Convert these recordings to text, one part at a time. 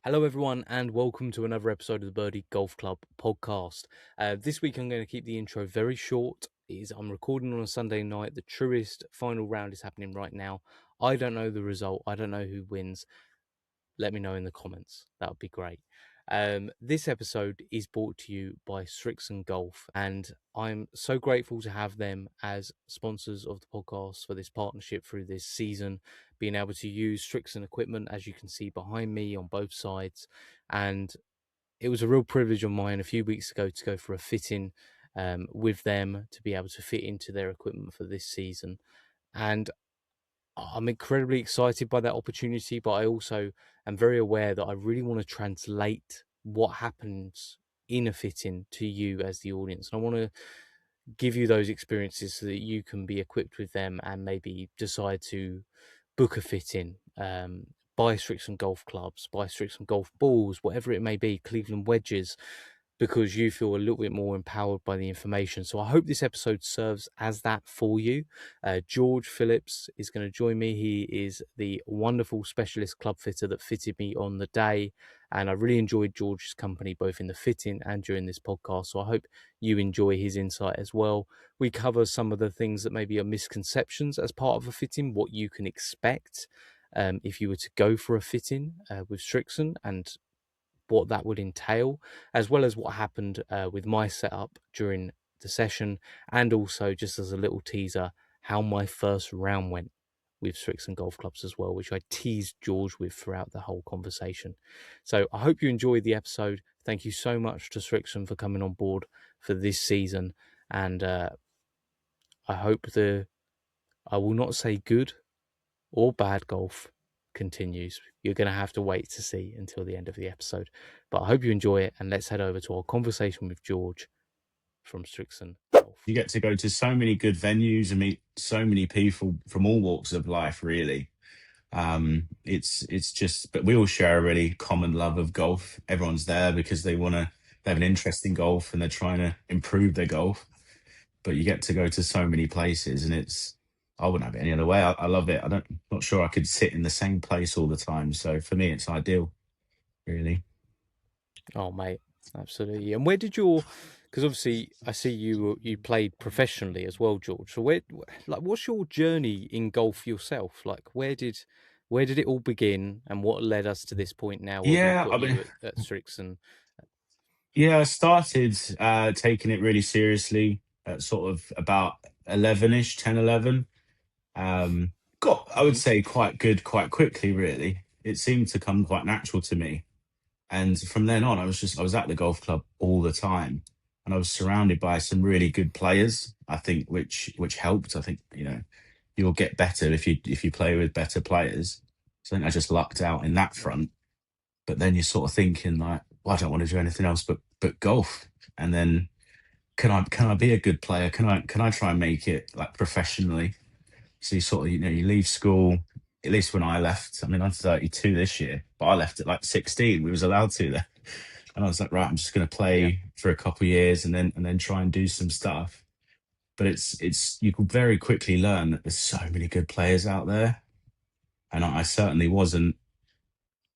Hello, everyone, and welcome to another episode of the Birdie Golf Club podcast. This week, I'm going to keep the intro very short. I'm recording on a Sunday night. The truest final round is happening right now. I don't know the result. I don't know who wins. Let me know in the comments. That would be great. This episode is brought to you by Srixon Golf, and I'm so grateful to have them as sponsors of the podcast for this partnership through this season, being able to use Srixon equipment, as you can see behind me on both sides. And it was a real privilege of mine a few weeks ago to go for a fitting with them to be able to fit into their equipment for this season. And I'm incredibly excited by that opportunity, but I also am very aware that I really want to translate what happens in a fitting to you as the audience. And I want to give you those experiences so that you can be equipped with them and maybe decide to book a fitting, buy Srixon golf clubs, buy Srixon golf balls, whatever it may be, Cleveland wedges, because you feel a little bit more empowered by the information. So I hope this episode serves as that for you. George Phillips is going to join me. He is the wonderful specialist club fitter that fitted me on the day. And I really enjoyed George's company, both in the fitting and during this podcast. So I hope you enjoy his insight as well. We cover some of the things that maybe are misconceptions as part of a fitting, what you can expect if you were to go for a fitting with Srixon, and what that would entail, as well as what happened with my setup during the session, and also, just as a little teaser, how my first round went with Srixon golf clubs as well, which I teased George with throughout the whole conversation. So I hope you enjoyed the episode. Thank you so much to Srixon for coming on board for this season, and I hope I will not say good or bad golf continues. You're going to have to wait to see until the end of the episode. But I hope you enjoy it, and let's head over to our conversation with George from Srixon Golf. You get to go to so many good venues and meet so many people from all walks of life, really. It's just, but we all share a really common love of golf. Everyone's there because they have an interest in golf and they're trying to improve their golf. But you get to go to so many places, and I wouldn't have it any other way. I love it. Not sure I could sit in the same place all the time. So for me, it's ideal, really. Oh, mate, absolutely. And where did because obviously I see you played professionally as well, George. So what's your journey in golf yourself? Like, where did it all begin, and what led us to this point now where we've Yeah, got I mean, you at Srixon? yeah, I started taking it really seriously at sort of about 11ish, 10, 11. Got, I would Hmm. say, quite good quite quickly, really. It seemed to come quite natural to me. And from then on, I was at the golf club all the time. And I was surrounded by some really good players, I think, which helped. I think, you'll get better if you play with better players. So I think I just lucked out in that front. But then you're sort of thinking like, well, I don't want to do anything else but golf. And then can I be a good player? Can I try and make it like professionally? So you sort of, you leave school, at least when I left. I mean, I'm 32 this year, but I left at like 16. We was allowed to there. And I was like, right, I'm just going to Yeah. play for a couple of years and then try and do some stuff. But you can very quickly learn that there's so many good players out there. And I certainly wasn't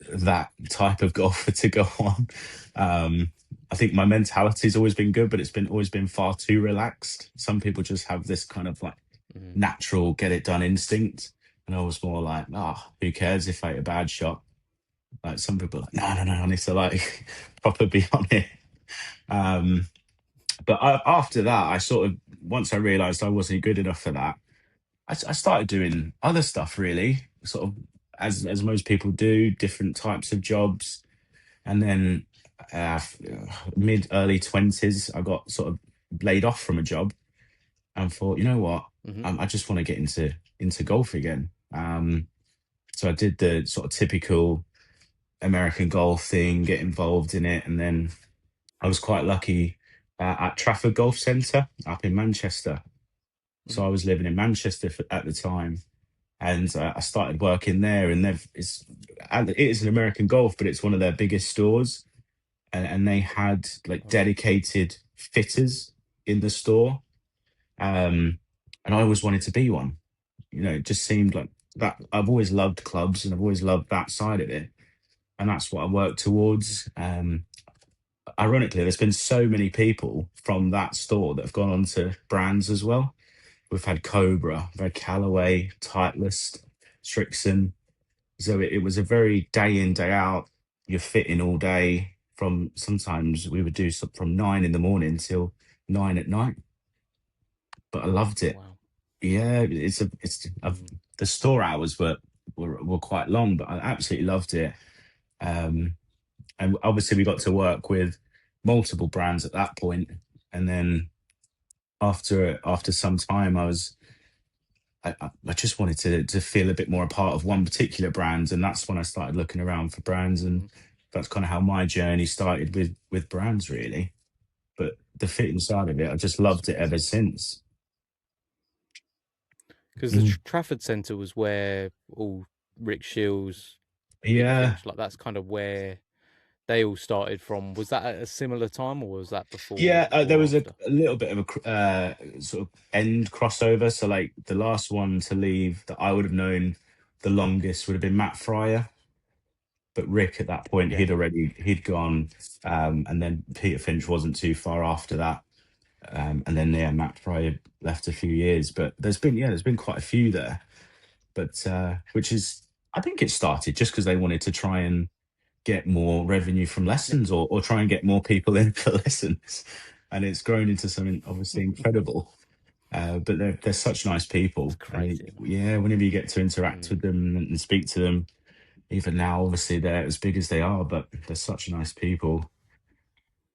that type of golfer to go on. I think my mentality's always been good, but it's been always been far too relaxed. Some people just have this kind of like Hmm. natural get it done instinct. And I was more like, who cares if I hit a bad shot? Like some people are like, no, no, no, I need to like proper be on it. Um, after that, I sort of, once I realized I wasn't good enough for that, I started doing other stuff really, sort of as most people do, different types of jobs. And then uh, mid early 20s, I got sort of laid off from a job and thought, you know what, Hmm. I just want to get into golf again. So I did the sort of typical American golf thing, get involved in it, and then I was quite lucky at Trafford Golf Centre up in Manchester. So Hmm. I was living in Manchester at the time, and I started working there. And it is an American Golf, but it's one of their biggest stores, and they had like All right. dedicated fitters in the store, um, and I always wanted to be one. It just seemed like that. I've always loved clubs, and I've always loved that side of it. and that's what I work towards. Ironically, there's been so many people from that store that have gone on to brands as well. We've had Cobra, we've had Callaway, Titleist, Srixon. So it was a very day in, day out. You're fitting all day. From sometimes we would do some from 9 in the morning till 9 at night. But I loved it. Wow. Yeah, Mm. the store hours were quite long, but I absolutely loved it. Um, and obviously we got to work with multiple brands at that point, and then after some time, I just wanted to feel a bit more a part of one particular brand, and that's when I started looking around for brands, and Mm. that's kind of how my journey started with brands, really. But the fitting side of it, I just loved it Sweet. ever since. Because the Mm. Trafford Centre was where all Rick Shields, Peter Yeah, Finch, like that's kind of where they all started from. Was that at a similar time, or was that before yeah. There or was after? a little bit of a sort of end crossover. So like the last one to leave that I would have known the longest would have been Matt Fryer, but Rick at that point Yeah, he'd gone, and then Peter Finch wasn't too far after that, and then yeah, Matt Fryer left a few years, but there's been quite a few there, but which is I think it started just because they wanted to try and get more revenue from yeah. lessons, or try and get more people in for lessons, and it's grown into something obviously incredible. But they're such nice It's people, and crazy, isn't it? yeah, whenever you get to interact Mm. with them and speak to them, even now, obviously they're as big as they are, but they're such nice people.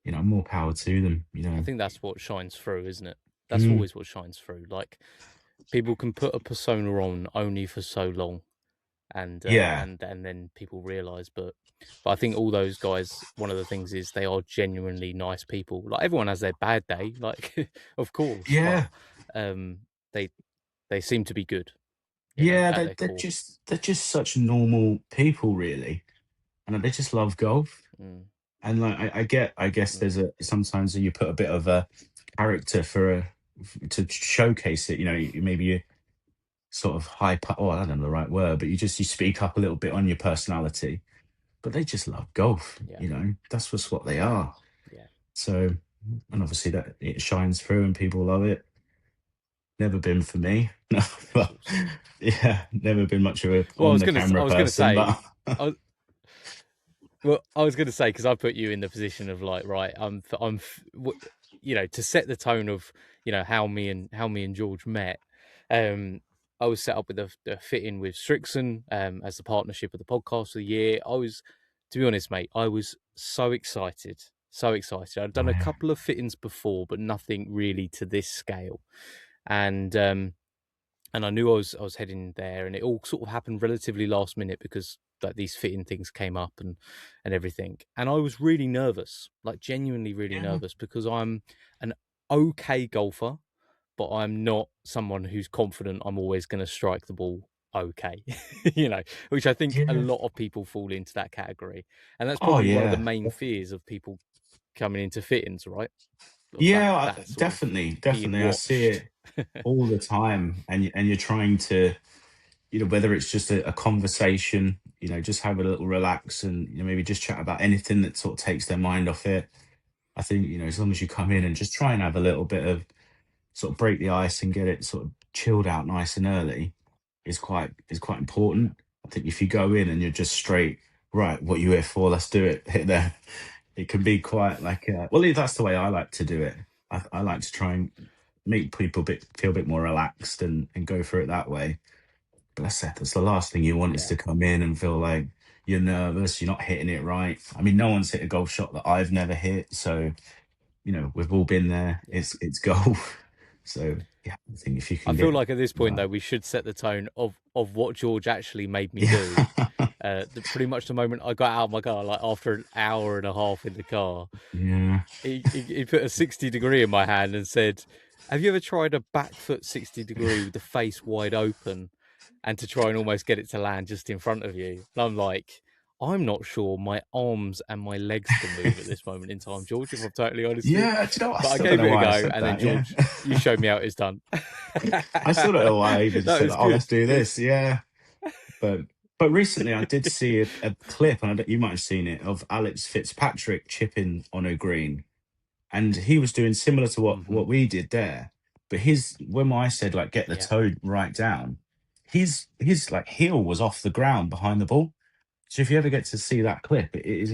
More power to them. I think that's what shines through, isn't it? That's Mm, always what shines through. Like people can put a persona on only for so long, yeah, and then people realize. But I think all those guys, one of the things is they are genuinely nice people. Like everyone has their bad day, like of course, but yeah, um, they they seem to be good, yeah. at their They're core. just such normal people, really, and they just love golf. Mm, And like I guess there's mm, a sometimes you put a bit of a character to showcase it. Maybe you sort of hype up. Oh, I don't know the right word, but you speak up a little bit on your personality. But they just love golf. yeah, That's just what they are. yeah, So, and obviously that it shines through and people love it. Never been for me. No, that's but awesome. yeah, never been much of a Well, on the camera I was gonna person, say, but I, Well, I was going to say because I put you in the position of like, right, to set the tone of how me and George met. Um, I was set up with a fit in with Srixon as the partnership of the podcast of the year. To be honest, mate, I was so excited, so excited. I'd oh, done a yeah. couple of fittings before, but nothing really to this scale, and I knew I was heading there, and it all sort of happened relatively last minute because like these fitting things came up and everything, and I was really nervous, like genuinely really Yeah. nervous because I'm an okay golfer, but I'm not someone who's confident I'm always going to strike the ball okay, which I think a Yeah. lot of people fall into that category, and that's Oh probably one of the yeah. main fears of people coming into fittings, right? Of Yeah, that sort of being definitely. I see watched. it all the time, and you're trying to, whether it's just a conversation, just have a little relax, and maybe just chat about anything that sort of takes their mind off it. I think, as long as you come in and just try and have a little bit of sort of break the ice and get it sort of chilled out nice and early is quite Yeah, important. I think if you go in and you're just straight, right, what you here for? Let's do it. Hit there. It can be quite like, well, that's the way I like to do it. I like to try and make people feel a bit more relaxed and go through it that way. But that's the last thing you want is yeah, to come in and feel like you're nervous, you're not hitting it right. I mean, no one's hit a golf shot that I've never hit, so we've all been there. yeah. It's golf. So yeah, I think if you I can feel get like at this point right. though, we should set the tone of what George actually made me do. Yeah. Pretty much the moment I got out of my car, like after an hour and a half in the car, Yeah. he put a 60 degree in my hand and said, "Have you ever tried a back foot 60 degree with the face wide open, and to try and almost get it to land just in front of you?" And I'm like, I'm not sure my arms and my legs can move at this moment in time, George. If I'm totally honest with you, Yeah, do you know what? I but I still don't gave know it a why I go, said and then that. Yeah. George, you showed me how it's done. I still don't know why I even just No, said, it's oh, good. let's do It's this. Yeah. But But recently, I did see a clip, and you might have seen it, of Alex Fitzpatrick chipping on a green, and he was doing similar to Hmm. what we did there. But his when I said like get the Yeah. toe right down, his like heel was off the ground behind the ball. So if you ever get to see that clip, it is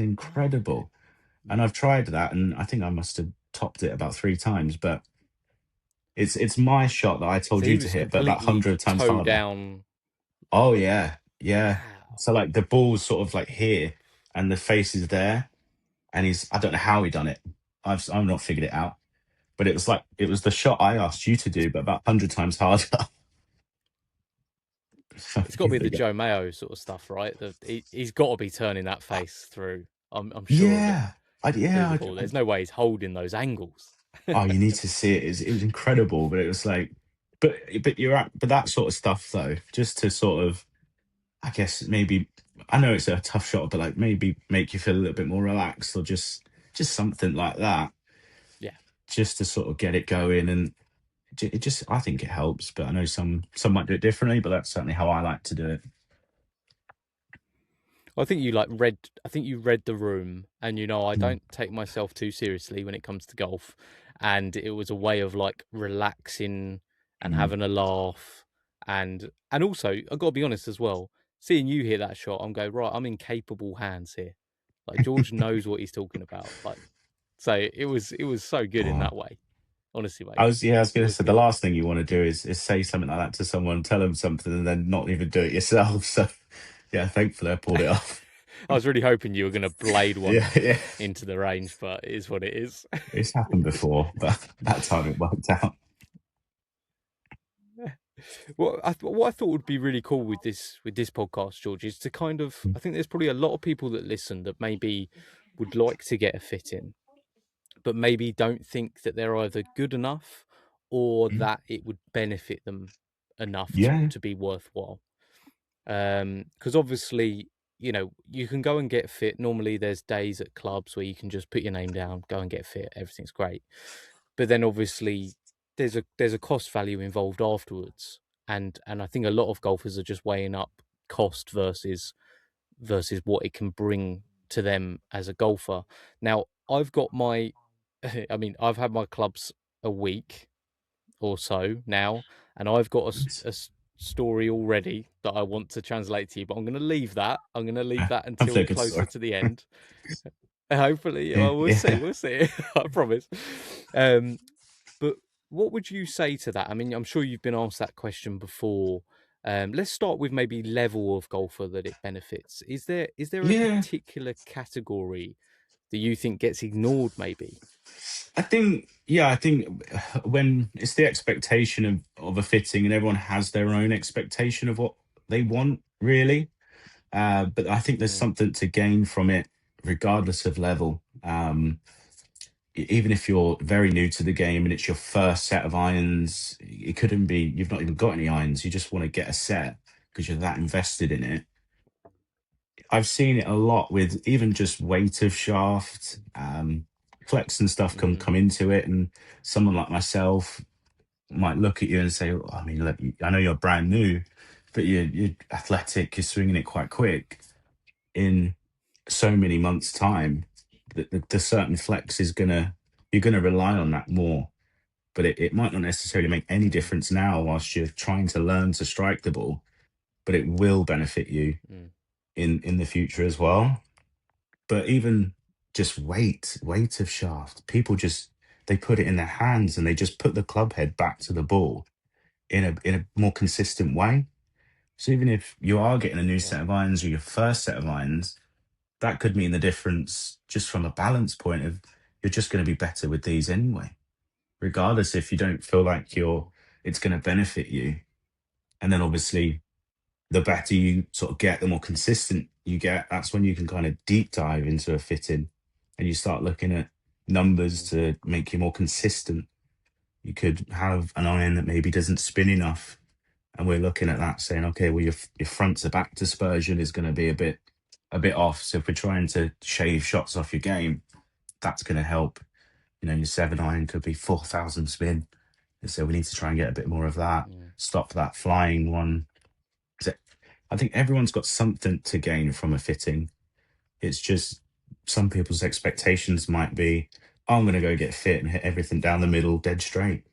Okay. incredible. And I've tried that, and I think I must have topped it about 3 times. But it's my shot that I told So you he to was hit, but about completely 100 times toe harder. down. Oh yeah, yeah. Wow. So like the ball's sort of like here, and the face is there, and I don't know how he done it. I've not figured it out. But it was like it was the shot I asked you to do, but about 100 times harder. It's got to be the Joe Mayo sort of stuff, right? He's got to be turning that face through. I'm sure of it. Yeah, Through the ball. There's no way he's holding those angles. oh, you need to see it. It was incredible, but it was like, but but that sort of stuff though, just to sort of, I guess maybe, I know it's a tough shot, but like maybe make you feel a little bit more relaxed, or just something like that, Yeah. just to sort of get it going. And it just, I think it helps. But I know some might do it differently, but that's certainly how I like to do it. I think you like read. I think you read the room, and I Mm, don't take myself too seriously when it comes to golf, and it was a way of like relaxing and mm. having a laugh, and also I got to be honest as well. Seeing you hit that shot, I'm going right. I'm in capable hands here. Like George knows what he's talking about. Like so, it was so good in Oh. that way. Honestly, I mate, was yeah, I was it gonna was say the good. last thing you want to do is say something like that to someone, tell them something, and then not even do it yourself. So yeah, thankfully I pulled it off. I was really hoping you were going to blade one Yeah, yeah. into the range, but it is what it is. It's happened before, but that time it worked out. What I thought would be really cool with this podcast, George, is to kind of I think there's probably a lot of people that listen that maybe would like to get a fit in, but maybe don't think that they're either good enough or Mm. that it would benefit them enough to Yeah. to be worthwhile. Because obviously, you can go and get fit. Normally, there's days at clubs where you can just put your name down, go and get fit. Everything's great. But then obviously, there's a cost value involved afterwards, and I think a lot of golfers are just weighing up cost versus what it can bring to them as a golfer. Now, I've got my, I mean, I've had my clubs a week or so now, and I've got Nice. story already that I want to translate to you, but I'm going to leave that. I'm going to leave that Hopefully until a good closer story. to the end. Hopefully, Yeah, well, we'll see. yeah. We'll see. I promise. Um, but what would you say to that? I mean, I'm sure you've been asked that question before. Let's start with maybe level of golfer that it benefits. Is there a Yeah. particular category that you think gets ignored? Maybe. I think when it's the expectation of a fitting, and everyone has their own expectation of what they want, really. But I think there's Mm, something to gain from it, regardless of level. Even if you're very new to the game and it's your first set of irons, it couldn't be you've not even got any irons. You just want to get a set because you're that invested in it. I've seen it a lot with even just weight of shaft, flex and stuff can mm, come into it, and someone like myself might look at you and say, "Oh, I mean, look, I know you're brand new, but you're athletic, you're swinging it quite quick. In so many months' time, the certain flex is gonna you're gonna rely on that more. But it might not necessarily make any mm, difference now whilst you're trying to learn to strike the ball, but it will benefit you mm, in the future as well. But even just weight of shaft, people just they put it in their hands and they just put the club head back to the ball in a more consistent way. So even if you are getting a new yeah. set of irons or your first set of irons, that could mean the difference just from a balance point of you're just going to be better with these anyway, regardless if you don't feel like Mm, it's going to benefit you. And then obviously the better you sort of get, the more consistent you get. That's when you can kind of deep dive into a fitting and you start looking at numbers mm, to make you more consistent. You could have an iron that maybe doesn't spin enough, and we're looking at that saying, okay, well your front to back dispersion is going to be a bit off. So if we're trying to shave shots off your game, that's going to help. Your 7 iron could be 4,000 spin, so we need to try and get a bit more of that. mm, Stop that flying one. I think everyone's got something to gain from a fitting. It's just some people's expectations might be, "Oh, I'm going to go get fit and hit everything down the middle, dead straight."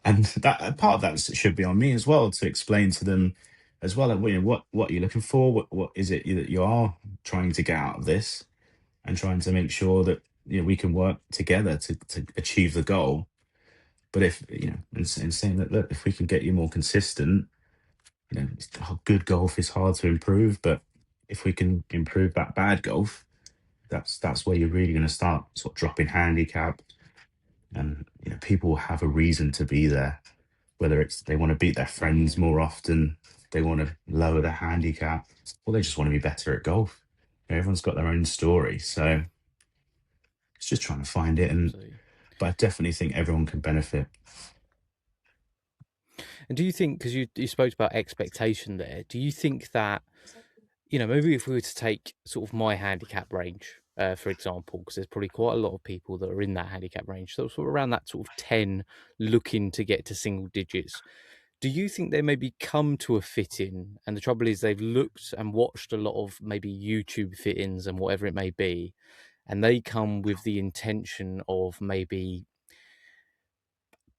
And that part of that should be on me as well to explain to them as well. Like, what you're looking for, what is it that you are trying to get out of this, and trying to make sure that we can work together to achieve the goal. But if in saying that, look, if we can get you more consistent, good golf is hard to improve, but if we can improve that bad golf, that's where you're really going to start sort of dropping handicap, and people will have a reason to be there, whether it's they want to beat their friends Mm, more often, they want to lower their handicap, or they just want to be better at golf. Everyone's got their own story, so it's just trying to find it. And absolutely. but I definitely think everyone can benefit. And do you think, because you spoke about expectation there, do you think that, maybe if we were to take sort of my handicap range, for example, because there's probably quite a lot of people that are in that handicap range, so sort of around that sort of 10, looking to get to single digits. Do you think they maybe come to a fit-in, and the trouble is they've looked and watched a lot of maybe YouTube fit-ins and whatever it may be, and they come with the intention of maybe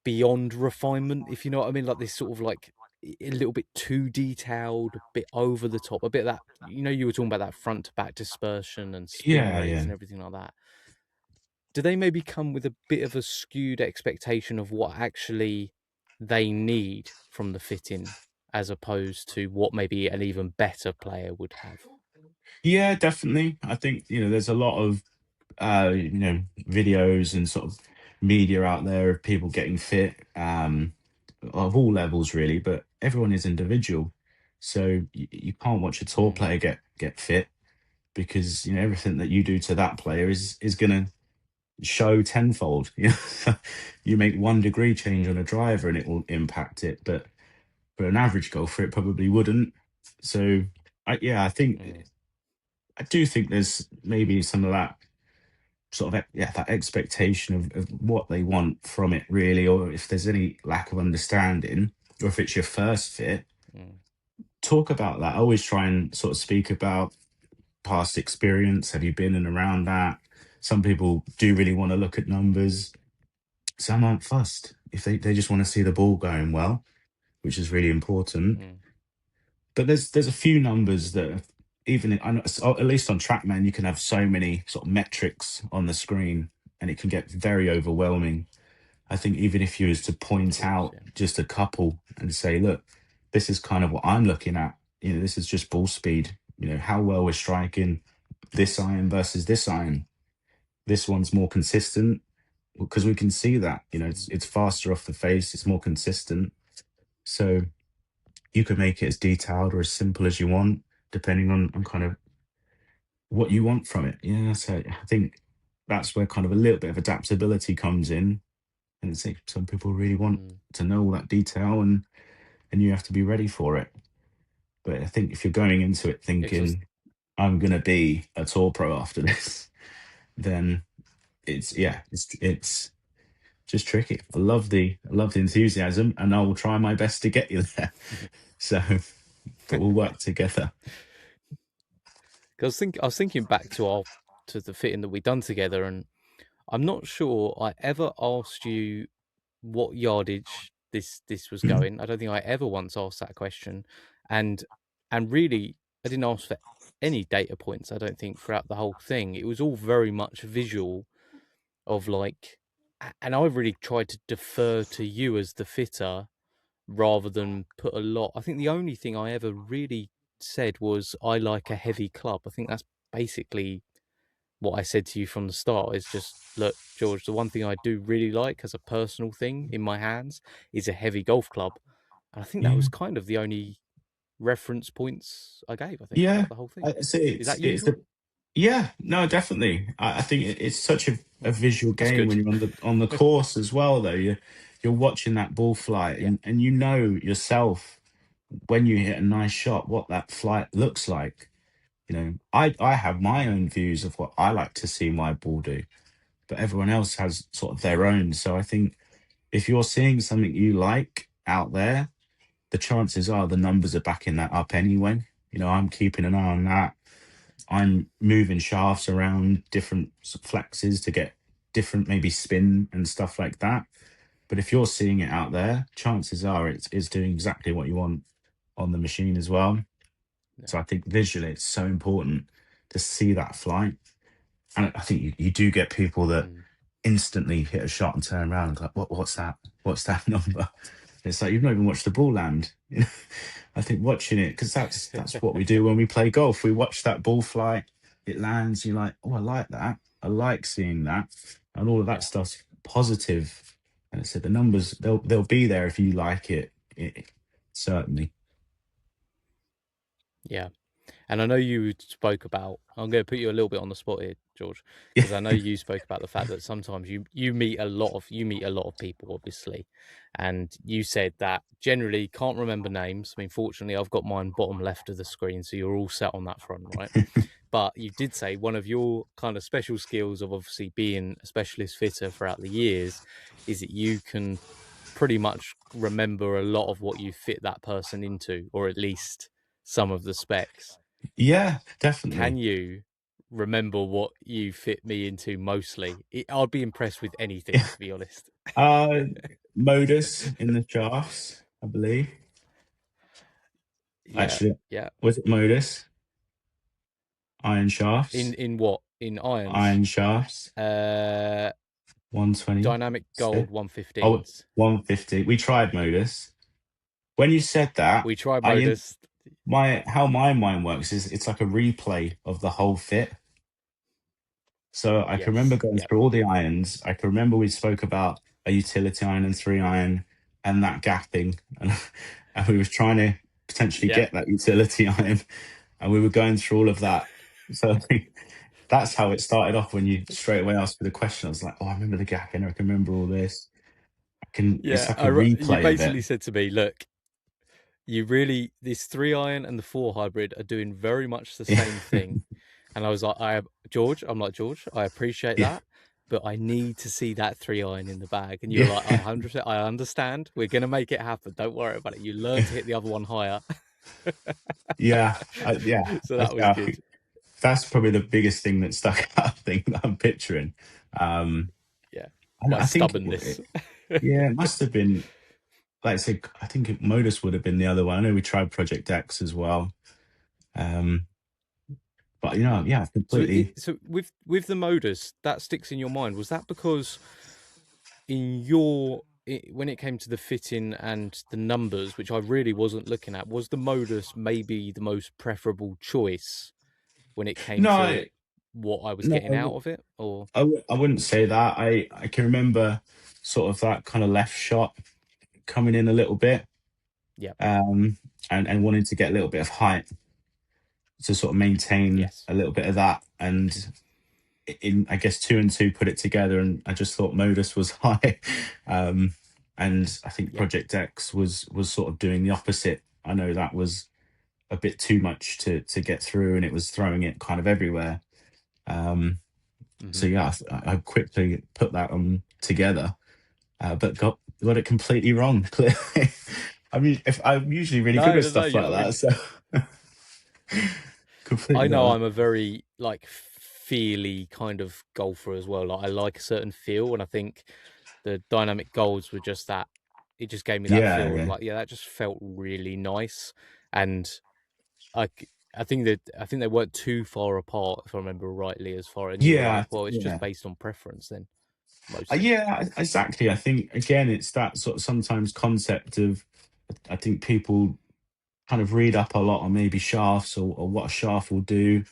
beyond refinement, if you know what I mean, like this sort of like a little bit too detailed, a bit over the top, a bit of that, you were talking about that front to back dispersion and spin Yeah, rates yeah. and everything like that. Do they maybe come with a bit of a skewed expectation of what actually they need from the fit-in, as opposed to what maybe an even better player would have? Yeah, definitely. I think, there's a lot of videos and sort of media out there of people getting fit, of all levels really, but everyone is individual. So you can't watch a tour Mm, player get fit, because everything that you do to that player is gonna show tenfold. You make 1 degree change on mm, a driver and it will impact it, but for an average golfer it probably wouldn't. So I think mm, I do think there's maybe some of that sort of that expectation of what they want from it really, or if there's any lack of understanding, or if it's your first fit, mm, talk about that. I always try and sort of speak about past experience. Have you been and around that? Some people do really want to look at numbers, some aren't fussed. If they just want to see the ball going well, which is really important. mm, But there's a few numbers that even at least on TrackMan you can have so many sort of metrics on the screen, and it can get very overwhelming. I think even if you was to of point course, out yeah. just a couple and say, look, this is kind of what I'm looking at. This is just ball speed. How well we're striking this iron versus this iron. This one's more consistent, because we can see that. Mm, It's faster off the face. It's more consistent. So you can make it as detailed or as simple as you want, depending on kind of what you want from it. Yeah. So I think that's where kind of a little bit of adaptability comes in. And it's like some people really want mm. to know all that detail, and you have to be ready for it. But I think if you're going into it Yeah, 'cause thinking, I'm gonna be a tour pro after this, then it's just tricky. I love the enthusiasm, and I will try my best to get you there. So, but we'll work together. 'cause I was thinking back to our to the fitting that we done together, and I'm not sure I ever asked you what yardage this was Mhm. going. I don't think I ever once asked that question, and really, I didn't ask for any data points. I don't think throughout the whole thing. It was all very much visual of like, and I really tried to defer to you as the fitter rather than put a lot. I think the only thing I ever really said was I like a heavy club. I think that's basically what I said to you from the start is just, look, George, the one thing I do really like as a personal thing in my hands is a heavy golf club. And I think that was Yeah, kind of the only reference points I gave, I think, yeah. throughout the whole thing. I say Is it's that it's usual? the yeah, no, definitely. I think it's such a visual That's game good. when you're on the course as well. Though you're watching that ball flight, Yeah. and you know yourself when you hit a nice shot what that flight looks like. I have my own views of what I like to see my ball do, but everyone else has sort of their own. So I think if you're seeing something you like out there, the chances are the numbers are backing that up anyway. I'm keeping an eye on that. I'm moving shafts around different flexes to get different maybe spin and stuff like that. But if you're seeing it out there, chances are it's doing exactly what you want on the machine as well. Yeah. So I think visually it's so important to see that flight. And I think you do get people that Mm. instantly hit a shot and turn around and go, what's that? What's that number? It's like you've not even watched the ball land. I think watching it, because that's what we do when we play golf. We watch that ball fly, it lands, you're like, oh, I like that. I like seeing that. And all of that Yeah. stuff's positive. And I said the numbers, they'll be there if you like it certainly. Yeah. And I know you spoke about, I'm going to put you a little bit on the spot here, George, Yeah. because I know you spoke about the fact that sometimes you meet a lot of people, obviously, and you said that generally can't remember names. I mean, fortunately, I've got mine bottom left of the screen, so you're all set on that front, right? But you did say one of your kind of special skills of obviously being a specialist fitter throughout the years is that you can pretty much remember a lot of what you fit that person into, or at least some of the specs. Yeah, Can definitely. you remember what you fit me into mostly? I'd be impressed with anything, to be honest. Uh, Modus in the shafts, I believe. Yeah, Actually, yeah. was it Modus? Iron shafts. In what? In irons? Iron shafts. Uh 120. Dynamic So, Gold oh, 115s. 150. We tried Modus. When you said that, We tried I in Modus. my how my mind works is it's like a replay of the whole fit. So I can remember Yes. going Yep. through all the irons. I can remember we spoke about a utility iron and 3 iron and that gapping, and and we was trying to potentially Yep. get that utility iron, and we were going through all of that. So that's how it started off. When you straight away asked me the question, I was like, "Oh, I remember the gapping. I can remember all this. I can." It's Yeah. like a You replay of it. basically said to me, look, you really, this 3 iron and the 4 hybrid are doing very much the Yeah, same thing. And I was like, George, I'm like, George, I appreciate yeah, that, but I need to see that 3 iron in the bag. And you're yeah, like, I 100%, I understand. We're going to make it happen. Don't worry about it. You learn to hit the other one higher. yeah, yeah. So that was Yeah. good. That's probably the biggest thing that stuck out. Thing that I'm picturing. Um, Yeah. and My I think, stubbornness. yeah, it must have been. Like I said, I think Modus would have been the other one. I know we tried Project X as well. Um, but Mm. yeah, So completely. so with the modus, that sticks in your mind. Was that because in your when it came to the fitting and the numbers, which I really wasn't looking at, was the modus maybe the most preferable choice when it came to No, what I was getting out no, of it? Or I wouldn't say that. I can remember sort of that kind of left shot coming in a little bit, yeah, um, and wanting to get a little bit of height to sort of maintain yes, a little bit of that. And in I guess two and two put it together, and I just thought Modus was high, and I think yeah, Project X was sort of doing the opposite. I know that was a bit too much to get through, and it was throwing it kind of everywhere. Um, so hmm, yeah, I quickly put that on together, but got it completely wrong. Clearly, I mean, if I'm usually really good no, at no, no. stuff Yeah, like I that, mean, so I completely got know that. I'm a very like feely kind of golfer as well. Like I like a certain feel, and I think the dynamic golds were just that. It just gave me that Yeah, feel of yeah, like, yeah, that just felt really nice, and I I think that they weren't too far apart if I remember rightly. As far and you were yeah, like, well, it's just yeah. based on preference then mostly. Yeah, exactly. I think again, it's that sort of sometimes concept of I think people kind of read up a lot on maybe shafts or what a shaft will do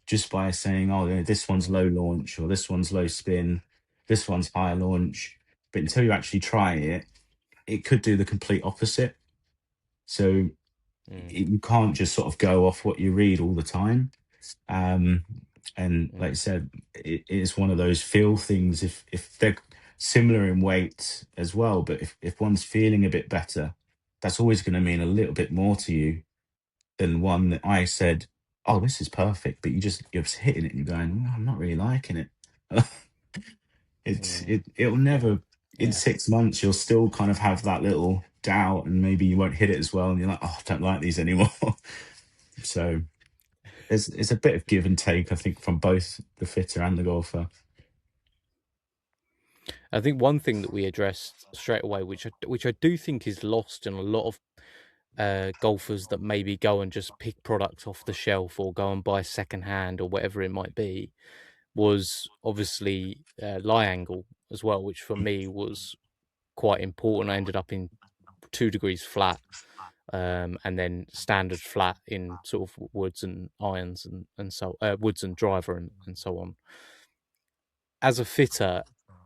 just by saying, oh, this one's Mm, low launch or this one's low spin, this one's high launch. But until you actually try it, it could do the complete opposite. So mm, you can't just sort of go off what you read all the time. Um, and like I mm, said, it is one of those feel things. If they're similar in weight as well, but if one's feeling a bit better, that's always going to mean a little bit more to you than one that I said, "Oh, this is perfect," but you're just hitting it and you're going, "I'm not really liking it." mm. It'll never in Yeah, 6 months you'll still kind of have that little doubt, and maybe you won't hit it as well, and you're like, oh, I don't like these anymore. So there's a bit of give and take, I think, from both the fitter and the golfer. I think one thing that we addressed straight away, which I do think is lost in a lot of golfers that maybe go and just pick products off the shelf or go and buy secondhand or whatever it might be, was obviously lie angle as well, which for me was quite important. I ended up in 2 degrees flat, and then standard flat in sort of woods and irons and so woods and driver and so on. As a fitter,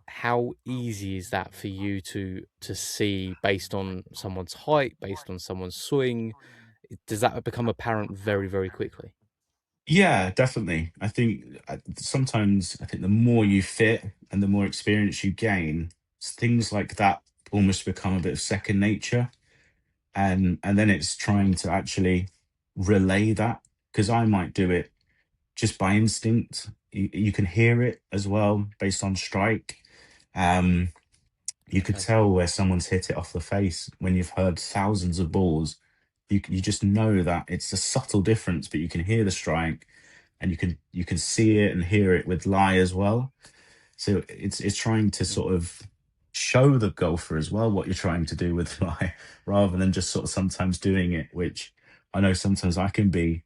how easy is that for you to see based on someone's height, based on someone's swing? Does that become apparent very, very quickly? Yeah, definitely. I think sometimes I think the more you fit and the more experience you gain, things like that almost become a bit of second nature. And then it's trying Right. to actually relay that, because I might do it just by instinct. You can hear it as well based on strike. Um, you could Okay. tell where someone's hit it off the face when you've heard thousands of balls. You just know that it's a subtle difference, but you can hear the strike, and you can see it and hear it with lie as well. So it's trying to Mm. sort of show the golfer as well what you're trying to do with lie, rather than just sort of sometimes doing it, which I know sometimes I can be.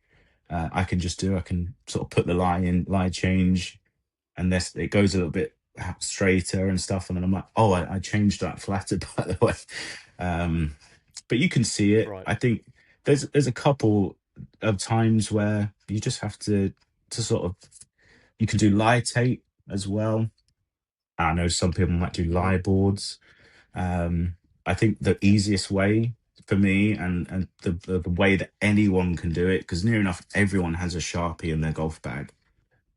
I can just do. I can sort of put the lie in, lie change, and this it goes a little bit straighter and stuff, and then I'm like, oh, I changed that flatter by the way. Um, but you can see it. Right. I think there's a couple of times where you just have to sort of, you can do lie tape as well. I know some people might do Hmm. lie boards. Um, I think the Yeah. easiest way for me, and the way that anyone can do it, because near enough everyone has a Sharpie in their golf bag.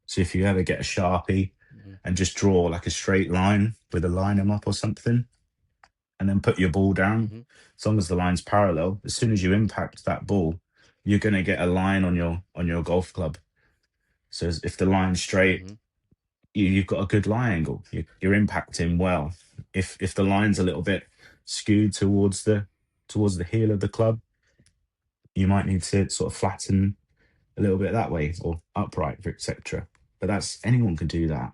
So if you ever get a Sharpie Hmm. and just draw like a straight line with a line up or something, and then put your ball down, Hmm. as long as the line's parallel, as soon as you impact that ball, you're going to get a line on your golf club. So if the line's straight, Hmm. you've got a good lie angle. You're impacting well. If the line's a little bit skewed towards the heel of the club, you might need to sort of flatten a little bit that way, or upright, etc. But that's, anyone can do that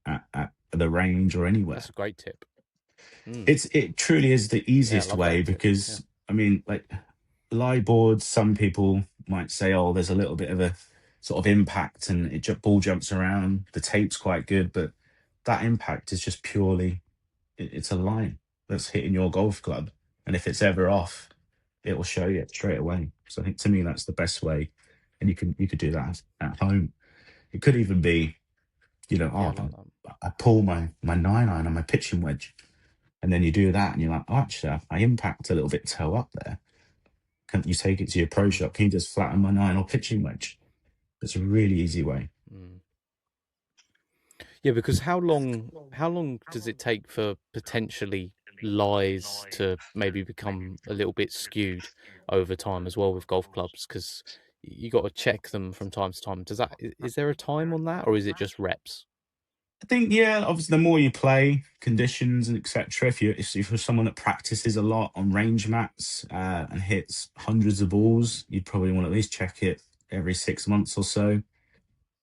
at the range or That's anywhere. a great tip. Mm. It truly is the Yeah, I easiest love way, that tip. Yeah. because I mean, like, lie boards, some people might say, oh, there's a little bit of a sort of impact and ball jumps around. The tape's quite good, but that impact is just purely, it's a line that's hitting your golf club. And if it's ever off, it will show you straight away. So I think, to me, that's the best way. And you could do that at home. It could even be, Yeah, I oh, like that. I pull my 9 iron on my pitching wedge. And then you do that and you're like, oh, actually, I impact a little bit toe up there. Can you take it to your pro Mm. shop? Can you just flatten my 9 or pitching wedge? It's a really easy way. Mm. Yeah, because how long does it take for potentially lies to maybe become a little bit skewed over time as well with golf clubs? Because you got to check them from time to time. Is there a time on that, or is it just reps? I think, yeah, obviously the more you play, conditions and etc. If you're someone that practices a lot on range mats and hits hundreds of balls, you'd probably want to at least check it every 6 months or so.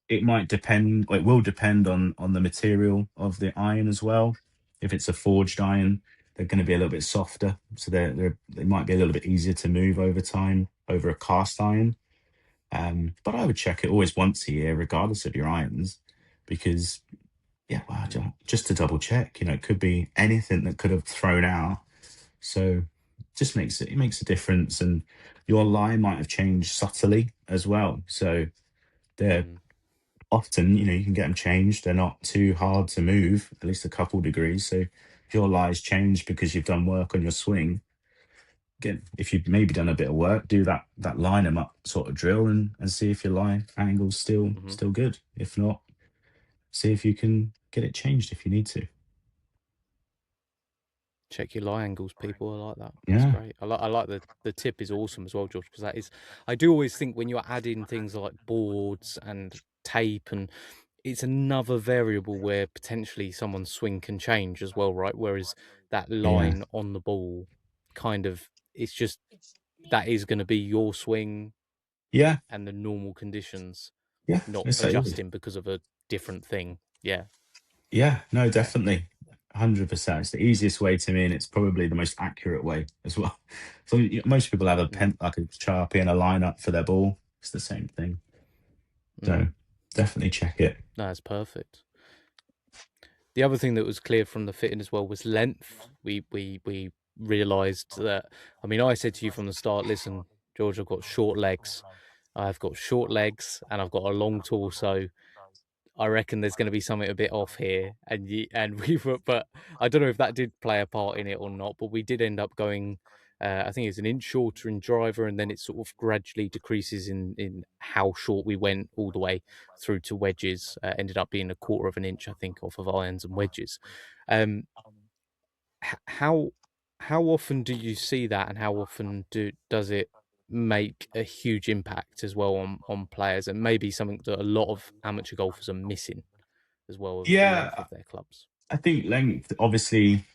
It might depend, or it will depend on the material of the iron as well. If it's a forged iron, they're going to be a little bit softer, so they might be a little bit easier to move over time over a cast iron. But I would check it always once a year, regardless of your irons, because, yeah, well, Mm. just to double check. It could be anything that could have thrown out. So just it makes a difference, and your line might have changed subtly as well. So they're Mm. often, you can get them changed. They're not too hard to move, at least a couple degrees. So if your lie's changed because you've done work on your swing, again, if you've maybe done a bit of work, do that line them up sort of drill, and see if your lie angle's Hmm. still good. If not, see if you can get it changed if you need to. Check your lie angles, people. I like that. That's Yeah, great. I like the tip is awesome as well, George, because that is. I do always think when you're adding things like boards and tape, and it's another variable where potentially someone's swing can change as well, right? Whereas that yeah. line on the ball kind of it's just that is going to be your swing Yeah, and the normal conditions, yeah, not it's like, adjusting because of a different thing. Yeah. yeah, no, definitely. 100%. It's the easiest way to me, and it's probably the most accurate way as well. So most people have a Mm, pen, like a Sharpie and a lineup for their ball. It's the same thing. mm. So definitely check it. No, that's perfect. The other thing that was clear from the fitting as well was length. We realised that. I mean, I said to you from the start, listen, George, I've got short legs. I've got short legs and I've got a long torso. I reckon there's going to be something a bit off here, and we were, but I don't know if that did play a part in it or not. But we did end up going. I think it's an inch shorter in driver, and then it sort of gradually decreases in how short we went all the way through to wedges. Ended up being a quarter of an inch, I think, off of irons and wedges. Um, how often do you see that, and how often does it make a huge impact as well on players, and maybe something that a lot of amateur golfers are missing as well with the length Yeah, of their clubs? I think length, obviously,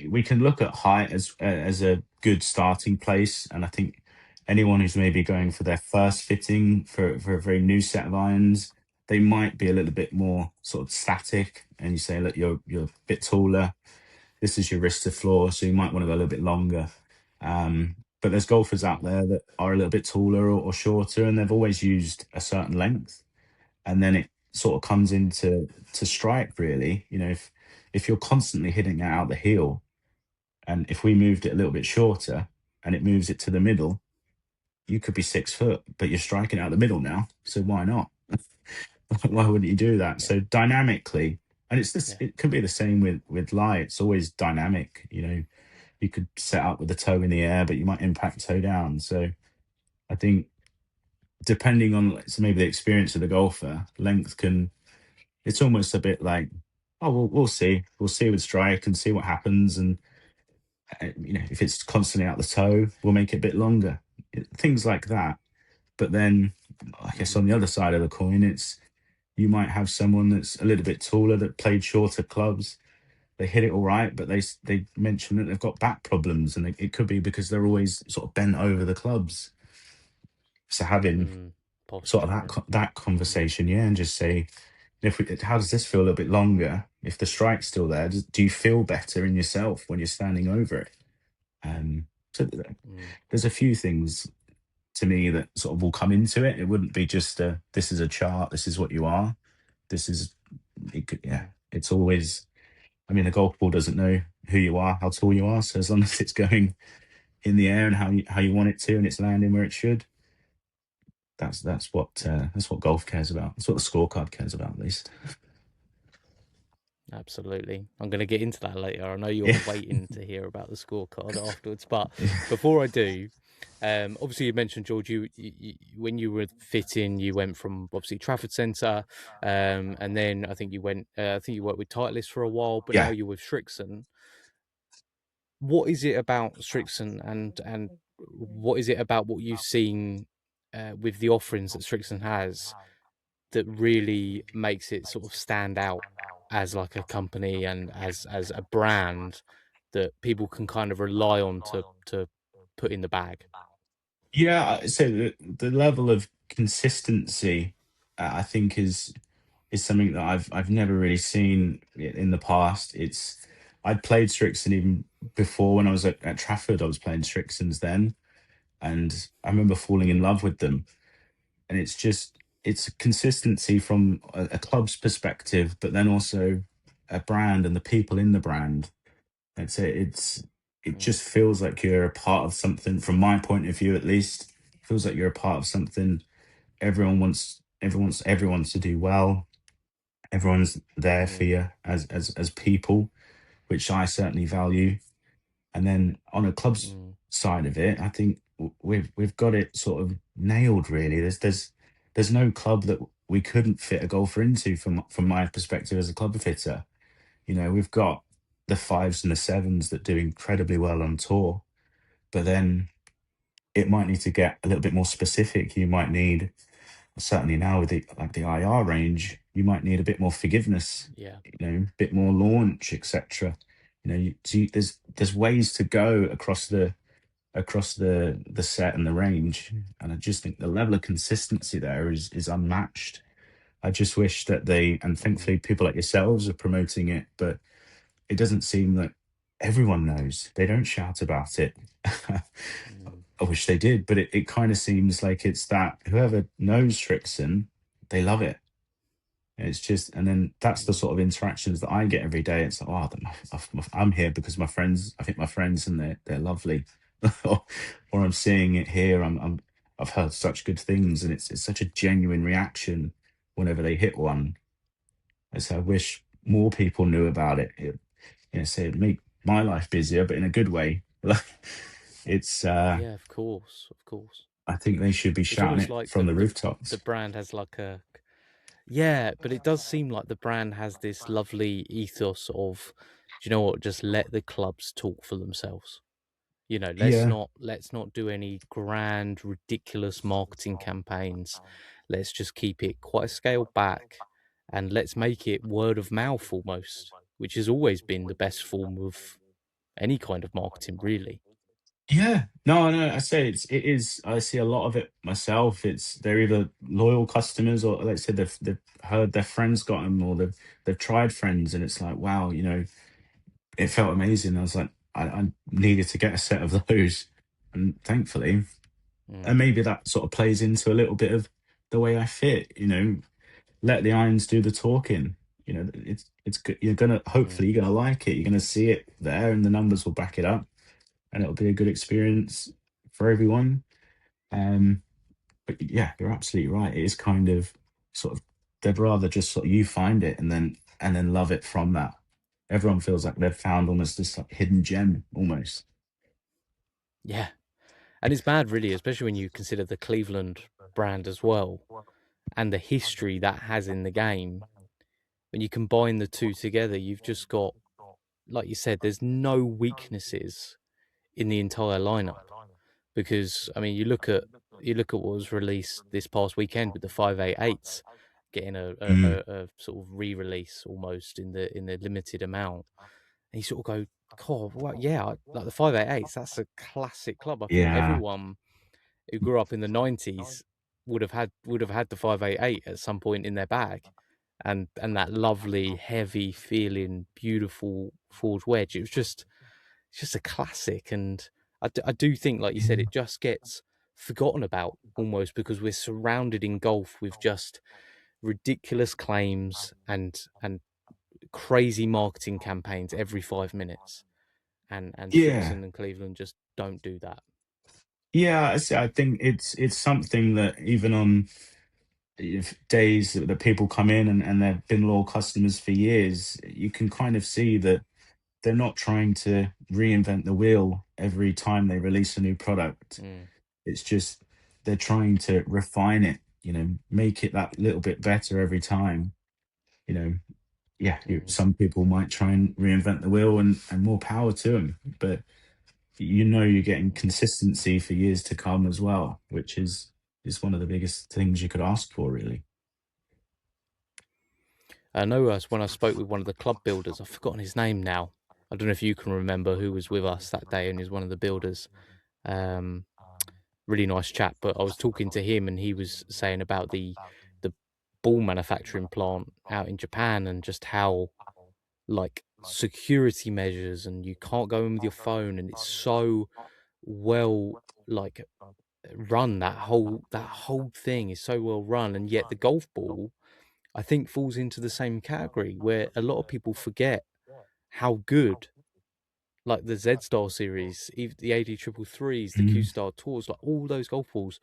we can look at height as a good starting place, and I think anyone who's maybe going for their first fitting for a very new set of irons, they might be a little bit more sort of static. And you say, look, you're a bit taller. This is your wrist to floor, so you might want to go a little bit longer. But there's golfers out Mm, there that are a little bit taller or shorter, and they've always used a certain length, and then it sort of comes into to strike really. If you're constantly hitting it out the heel, and if we moved it a little bit shorter and it moves it to the middle, you could be 6 foot, but you're striking out the middle now, so why not? Why wouldn't you do that? yeah, So dynamically, and it's this, yeah, it can be the same with lie. It's always dynamic. You could set up with the toe in the air, but you might impact toe down. So I think depending on, so maybe the experience of the golfer, length can, it's almost a bit like, oh, we'll see with strike and see what happens. And if it's constantly out the toe, we'll make it a bit longer. Things like that. But then I guess mm, on the other side of the coin, it's, you might have someone that's a little bit taller that played shorter clubs. They hit it all right, but they mention that they've got back problems, and it could be because they're always sort of bent over the clubs. So having mm, sort of posture and that mm, conversation, yeah, and just say, how does this feel a little bit longer? If the strike's still there, do you feel better in yourself when you're standing over it? So mm, there's a few things to me that sort of will come into it. It wouldn't be just this is a chart, this is what you are. This is it could, yeah. mm, It's always. I mean, a golf ball doesn't know who you are, how tall you are. So as long as it's going in the air and how you want it to, and it's landing where it should, that's what golf cares about. That's what the scorecard cares about, at least. absolutely. I'm going to get into that later. I know you're Yeah. waiting to hear about the scorecard afterwards, but before I do, obviously you mentioned George. When you were fitting, you went from obviously Trafford Centre, and then I think you went. I think you worked with Titleist for a while, but now Yeah. you're with Srixon. What is it about Srixon, and what is it about what you've seen with the offerings that Srixon has that really makes it sort of stand out as like a company and as a brand that people can kind of rely on to put in the bag? Yeah, so the level of consistency, I think is something that I've never really seen in the past. I'd played Strixon even before when I was at Trafford. I was playing Strixons then, and I remember falling in Mm, love with them. And it's consistency from a club's perspective, but then also a brand and the people in the brand. It mm, just feels like you're a part of something. From my point of view, at least, it feels like you're a part of something. Everyone wants to do well. Everyone's there for mm, you as people, which I certainly value. And then on a club's mm, side of it, I think we've got it sort of nailed. Really, there's no club that we couldn't fit a golfer into from my perspective as a club fitter. We've got the fives and the sevens that do incredibly well on tour, but then it might need to get a little bit more specific. You might need, certainly now with the IR range, you might need a bit more forgiveness, yeah. a bit more launch, etc. There's ways to go across across the set and the range. And I just think the level of consistency there is unmatched. I just wish that they, and Mm, thankfully people like yourselves are promoting it, but it doesn't seem that everyone knows. They don't shout about it. mm, I wish they did, but it kind of seems like it's that whoever knows Srixon, they love it. It's just, and then that's the mm, sort of interactions that I get every day. It's like, oh, I'm here because my friends, I think my friends, and they're lovely, or I'm seeing it here. I've heard such good things, and it's such a genuine reaction whenever they hit one. And so I wish more people knew about it. Say it'd make my life busier, but in a good way. Like it's, yeah, of course, of course. I think they should be It's shouting almost it like from the the rooftops. brand has like a yeah, but it does seem like the brand has this lovely ethos of, do you know what? Just let the clubs talk for themselves. You know, Yeah, let's not do any grand, ridiculous marketing campaigns. Let's just keep it quite scaled back, and let's make it word of mouth almost, which has always been the best form of any kind of marketing, really. yeah. No, no. I say it is. I see a lot of it myself. It's they're either loyal customers or, like I said, they've heard their friends got them, or they've tried friends, and it's like, wow, it felt amazing. I was like, I needed to get a set of those, and thankfully, and Mm, maybe that sort of plays into a little bit of the way I fit. Let the irons do the talking. It's good. You're gonna mm, hopefully you're gonna like it. You're gonna see it there, and the numbers will back it up, and it'll be a good experience for everyone. Um, but yeah, you're absolutely right. It is kind of sort of they'd rather just sort of you find it and then love it from that. Everyone feels like they've found almost this like hidden gem almost. yeah, and it's bad, really, especially when you consider the Cleveland brand as well and the history that has in the game. When you combine the two together, you've just got, like you said, there's no weaknesses in the entire lineup. Because I mean, you look at what was released this past weekend with the 588s getting Mm, a sort of re-release almost in the limited amount, and you sort of go, God, well, yeah, like the 588s. That's a classic club. I think yeah, everyone who grew up in the 90s would have had the 588 at some point in their bag, and that lovely, heavy feeling, beautiful forged wedge. It's just a classic, and I do think, like you said, yeah, it just gets forgotten about almost because we're surrounded in golf with just ridiculous claims and crazy marketing campaigns every 5 minutes, and yeah. Srixon and Cleveland just don't do that. Yeah, I think it's something that even on if days that people come in and they've been loyal customers for years, you can kind of see that they're not trying to reinvent the wheel every time they release a new product. Mm, It's just they're trying to refine it, make it that little bit better every time. You know, yeah, mm, some people might try and reinvent the wheel, and more power to them. But you're getting mm. consistency for years to come as well, which is one of the biggest things you could ask for, really. I know when I spoke with one of the club builders, I've forgotten his name now. I don't know if you can remember who was with us that day and is one of the builders. Um, Really nice chap. But I was talking to him, and he was saying about the ball manufacturing plant out in Japan and just how like security measures, and you can't go in with your phone, and it's so well like run. That whole thing is so well run, and yet the golf ball I think falls into the same category where a lot of people forget how good like the Z Star series, even the AD triple threes, the Q Mm, Star tours, like all those golf balls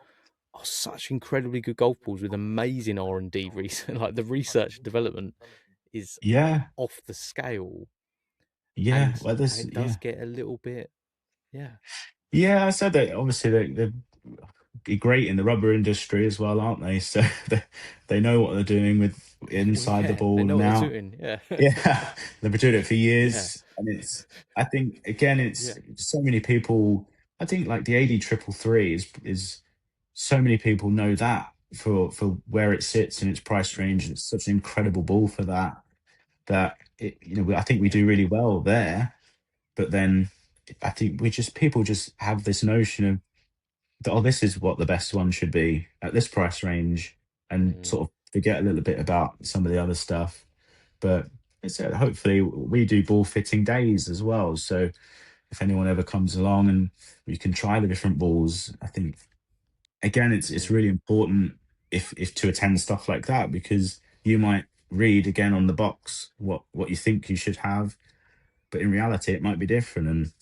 are such incredibly good golf balls with amazing R&D research. Like the research and development is yeah, off the scale, yeah. Well, and this, it does yeah, get a little bit, yeah. yeah. I said that obviously they're great in the rubber industry as well, aren't they? So they know what they're doing with Well, inside the yeah, they ball know and what they're out. doing. Yeah, Yeah, they've been doing it for yeah, years, and I think again, it's yeah, so many people. I think like the AD triple three is so many people know that for where it sits in its price range. mm, And it's such an incredible ball for that I think we yeah, do really well there. But then I think we just people just have this notion of that, oh, this is what the best one should be at this price range, and Mm, sort of forget a little bit about some of the other stuff. But it's, hopefully we do ball fitting days as well. So if anyone ever comes along and we can try the different balls, I think again it's mm, really important if to attend stuff like that, because you might read again on the box what you think you should have, but in reality it might be different. And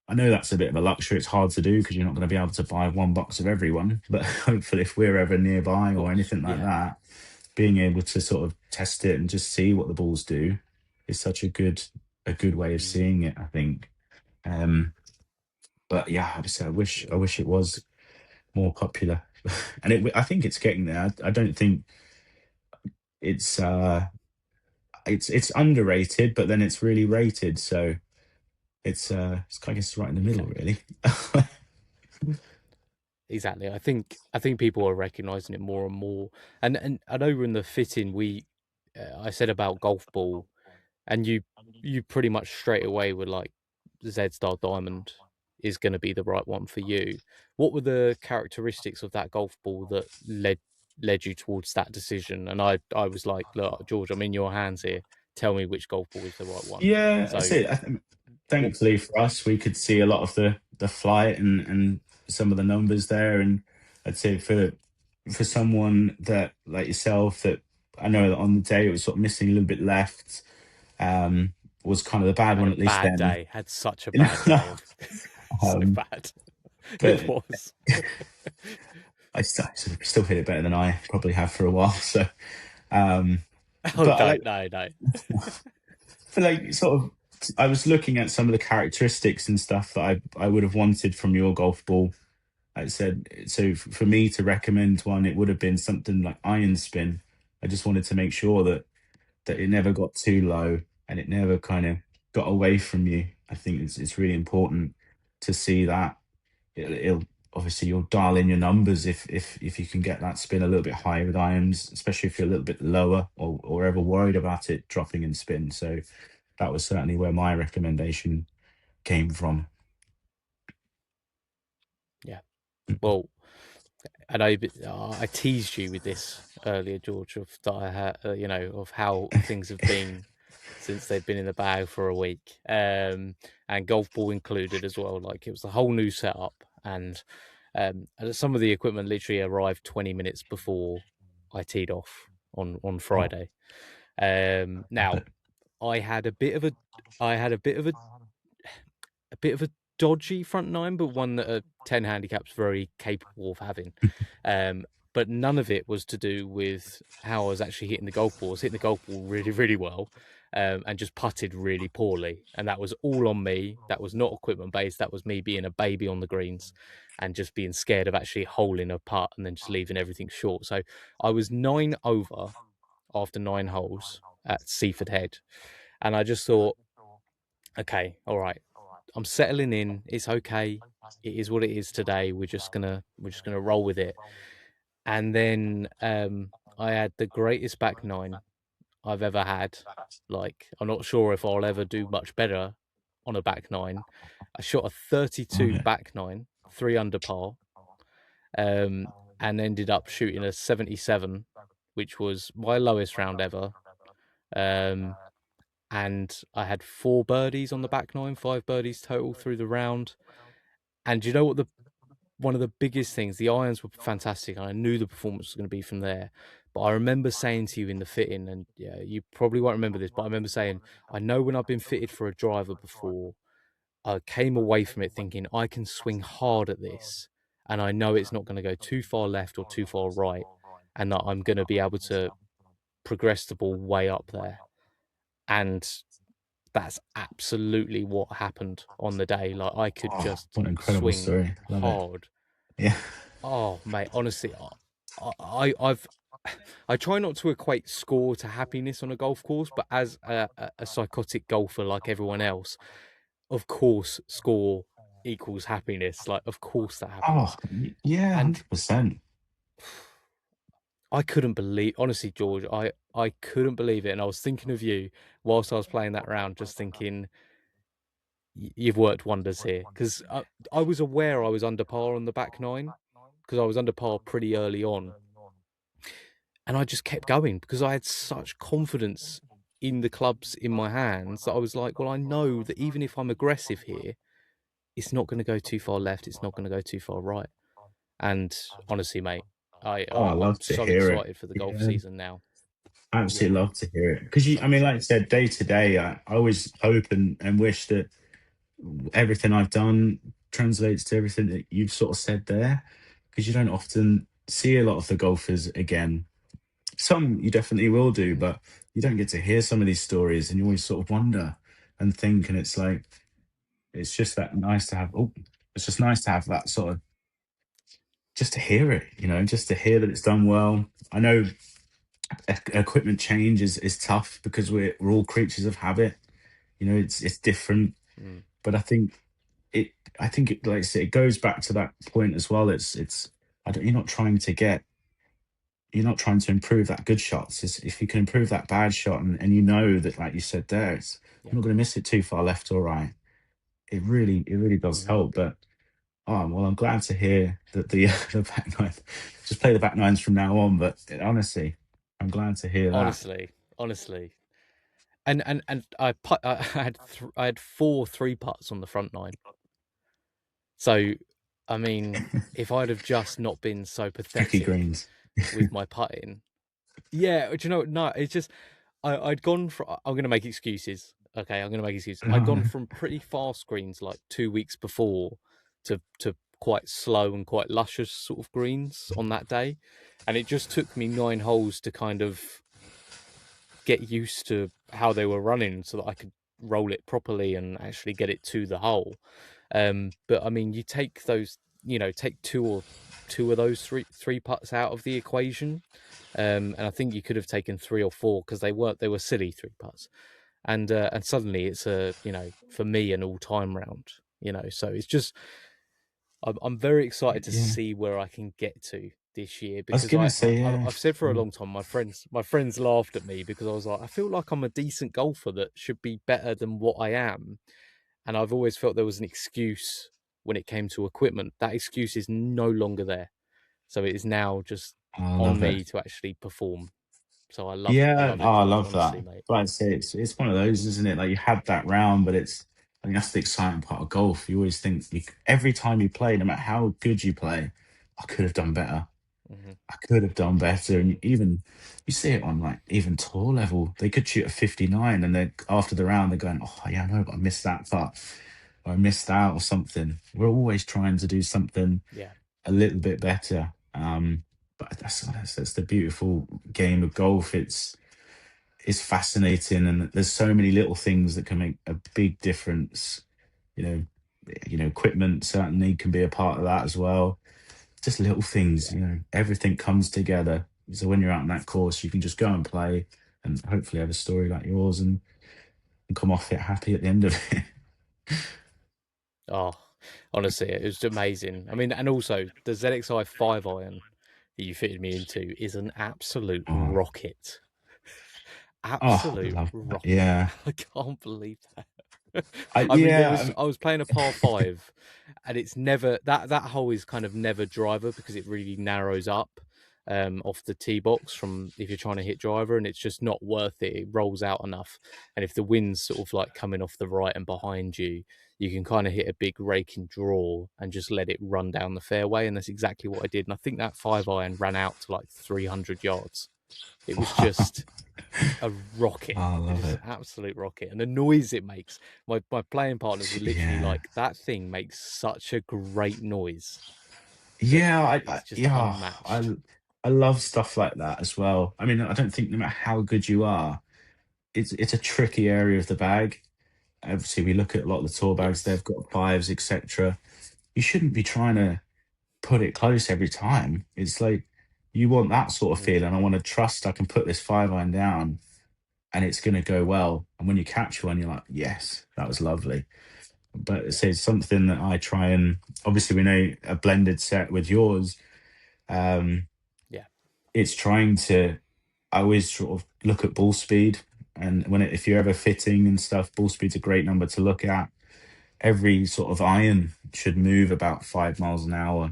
I know that's a bit of a luxury. It's hard to do because you're not going to be able to buy one box of everyone. But hopefully, if we're ever of nearby or course. anything like Yeah. that, being able to sort of test it and just see what the balls do is such a good way of Mm, seeing it, I think. Um, but yeah, obviously, I yeah. wish it was more popular, and I think it's getting there. I don't think it's it's underrated, but then it's really rated. So it's I guess right in the middle, Exactly. really. Exactly. I think people are recognizing it more and more. And over in the fitting, I said about golf ball, and you pretty much straight away were like, Z Star Diamond is going to be the right one for you. What were the characteristics of that golf ball that led you towards that decision? And I was like, look, George, I'm in your hands here. Tell me which golf ball is the right one. Yeah, I So see. what? Thankfully for us, we could see a lot of the flight and some of the numbers there. And I'd say for someone that like yourself, that I know that on the day it was sort of missing a little bit left, um, was kind of the bad Had one a at least bad then. day. Had such a bad day of so um, bad. It but was. still hit it better than I probably have for a while. So, um, Oh, but I like no. for like sort of. I was looking at some of the characteristics and stuff that I would have wanted from your golf ball. I said, so for me to recommend one, it would have been something like iron spin. I just wanted to make sure that it never got too low and it never kind of got away from you. I think it's really important to see that. It'll obviously you'll dial in your numbers if you can get that spin a little bit higher with irons, especially if you're a little bit lower or ever worried about it dropping in spin. So that was certainly where my recommendation came from. Yeah. Well, and I teased you with this earlier, George, of that I had, of how things have been since they've been in the bag for a week, and golf ball included as well. Like it was a whole new setup, and some of the equipment literally arrived 20 minutes before I teed off on Oh, Friday. Now I had a bit of a, I had a bit of a dodgy front nine, but one that a 10 handicap's very capable of having. Um, but none of it was to do with how I was actually hitting the golf ball. I was hitting the golf ball really, really well, and just putted really poorly. And that was all on me. That was not equipment based. That was me being a baby on the greens and just being scared of actually holing a putt and then just leaving everything short. So I was 9 over after 9 holes at Seaford Head. And I just thought, okay, all right, I'm settling in. It's okay. It is what it is today. We're just gonna roll with it. And then I had the greatest back nine I've ever had. Like I'm not sure if I'll ever do much better on a back nine. I shot a 32 okay. back nine, 3 under par, um, and ended up shooting a 77, which was my lowest round ever. Um, and I had 4 birdies on the back nine, 5 birdies total through the round. And do you know what the one of the biggest things, the irons were fantastic, and I knew the performance was going to be from there. But I remember saying to you in the fitting, and yeah, you probably won't remember this, but I remember saying, I know when I've been fitted for a driver before, I came away from it thinking I can swing hard at this, and I know it's not going to go too far left or too far right, and that I'm going to be able to progress the ball way up there. And that's absolutely what happened on the day. Like I could Oh, just what an incredible swing story. Love it. hard. Yeah. Oh, mate, honestly, I've I try not to equate score to happiness on a golf course, but as a psychotic golfer like everyone else, of course, score equals happiness. Like, of course that Oh, happens. yeah, And 100%. I couldn't believe, honestly, George, I couldn't believe it. And I was thinking of you whilst I was playing that round, just thinking, you've worked wonders here, because I was aware I was under par on the back nine, because I was under par pretty early on, and I just kept going because I had such confidence in the clubs in my hands that I was like, well, I know that even if I'm aggressive here, it's not going to go too far left. It's not going to go too far right. And honestly, mate, Oh, I I'm love to so hear it. excited for the golf Yeah, season now. I Yeah, absolutely love to hear it because so I mean, like I excited. said, day to day, I always hope and wish that everything I've done translates to everything that you've sort of said there, because you don't often see a lot of the golfers again. Some you definitely will do, Mm, but you don't get to hear some of these stories, and you always sort of wonder and think, and it's like it's just that nice to have. Oh, it's just nice to have that sort of just to hear it, just to hear that it's done well. I know equipment change is tough because we're all creatures of habit. It's different, mm, but it I think it, like I say, it goes back to that point as well. It's I don't, you're not trying to improve that good shots. If you can improve that bad shot, and you know that, like you said there, yeah. you're not going to miss it too far left or right. It really does Hmm. help. But well, I'm glad to hear that the the back nine, just play the back nines from now on. But honestly, I'm glad to hear that. Honestly, honestly, and I had I had four three putts on the front nine. So, I mean, if I'd have just not been so Tricky pathetic greens. with my putting, yeah, do you know? No, it's just I'd gone from. I'm going to make excuses. Okay, I'm going to make excuses. I'd gone No. from pretty fast greens like 2 weeks before to quite slow and quite luscious sort of greens on that day, and it just took me 9 holes to kind of get used to how they were running so that I could roll it properly and actually get it to the hole. But I mean, you take those, take two of those three putts out of the equation, and I think you could have taken three or four because they were silly three putts, and suddenly it's for me an all time round. So it's just I'm very excited to Yeah. see where I can get to this year I was because gonna say, yeah. I've said for a long time my friends laughed at me because I was like, I feel like I'm a decent golfer that should be better than what I am, and I've always felt there was an excuse when it came to equipment. That excuse is no longer there, so it is now just I on love it. me to actually perform. So I Yeah, love oh, it, I George. love Honestly, that. mate. But I'd say it's one of those, isn't it? Like you had that round, but I think that's the exciting part of golf. You always think every time you play, no matter how good you play, I could have done better. Hmm. I could have done better. And even you see it on like even tour level, they could shoot a 59, and then after the round they're going, oh yeah, I know, but I missed that putt, or I missed out or something. We're always trying to do something Yeah, a little bit better. But that's the beautiful game of golf. It's fascinating, and there's so many little things that can make a big difference. You know, equipment certainly can be a part of that as well. Just little things, yeah. everything comes together. So when you're out on that course, you can just go and play, and hopefully have a story like yours, and come off it happy at the end of it. Oh, honestly, it was amazing. I mean, and also the ZXi 5 iron that you fitted me into is an absolute Oh, rocket. I Absolute love that. rocket. Yeah, I can't believe that. I I mean, yeah, I was playing a par five, and it's never that hole is kind of never driver because it really narrows up off the tee box from if you're trying to hit driver, and it's just not worth it. It rolls out enough, and if the wind's sort of like coming off the right and behind you, you can kind of hit a big raking draw and just let it run down the fairway, and that's exactly what I did. And I think that 5 iron ran out to like 300 yards. It was just a rocket. I It love is it. an absolute rocket, and the noise it makes. My playing partners were literally Yeah. like, "That thing makes such a great noise that Yeah, it's just yeah, unmatched." I love stuff like that as well. I mean, I don't think no matter how good you are, it's a tricky area of the bag. Obviously, we look at a lot of the tour bags; Yes. they've got fives, etc. You shouldn't be trying to put it close every time. It's like you want that sort of Mm, feeling. I want to trust I can put this 5 iron down, and it's going to go well. And when you capture one, you're like, yes, that was lovely. But yeah. it's something that I try and obviously we know a blended set with yours. Um, Yeah. it's trying to I always sort of look at ball speed, and if you're ever fitting and stuff, ball speed's a great number to look at. every sort of iron should move about 5 miles an hour.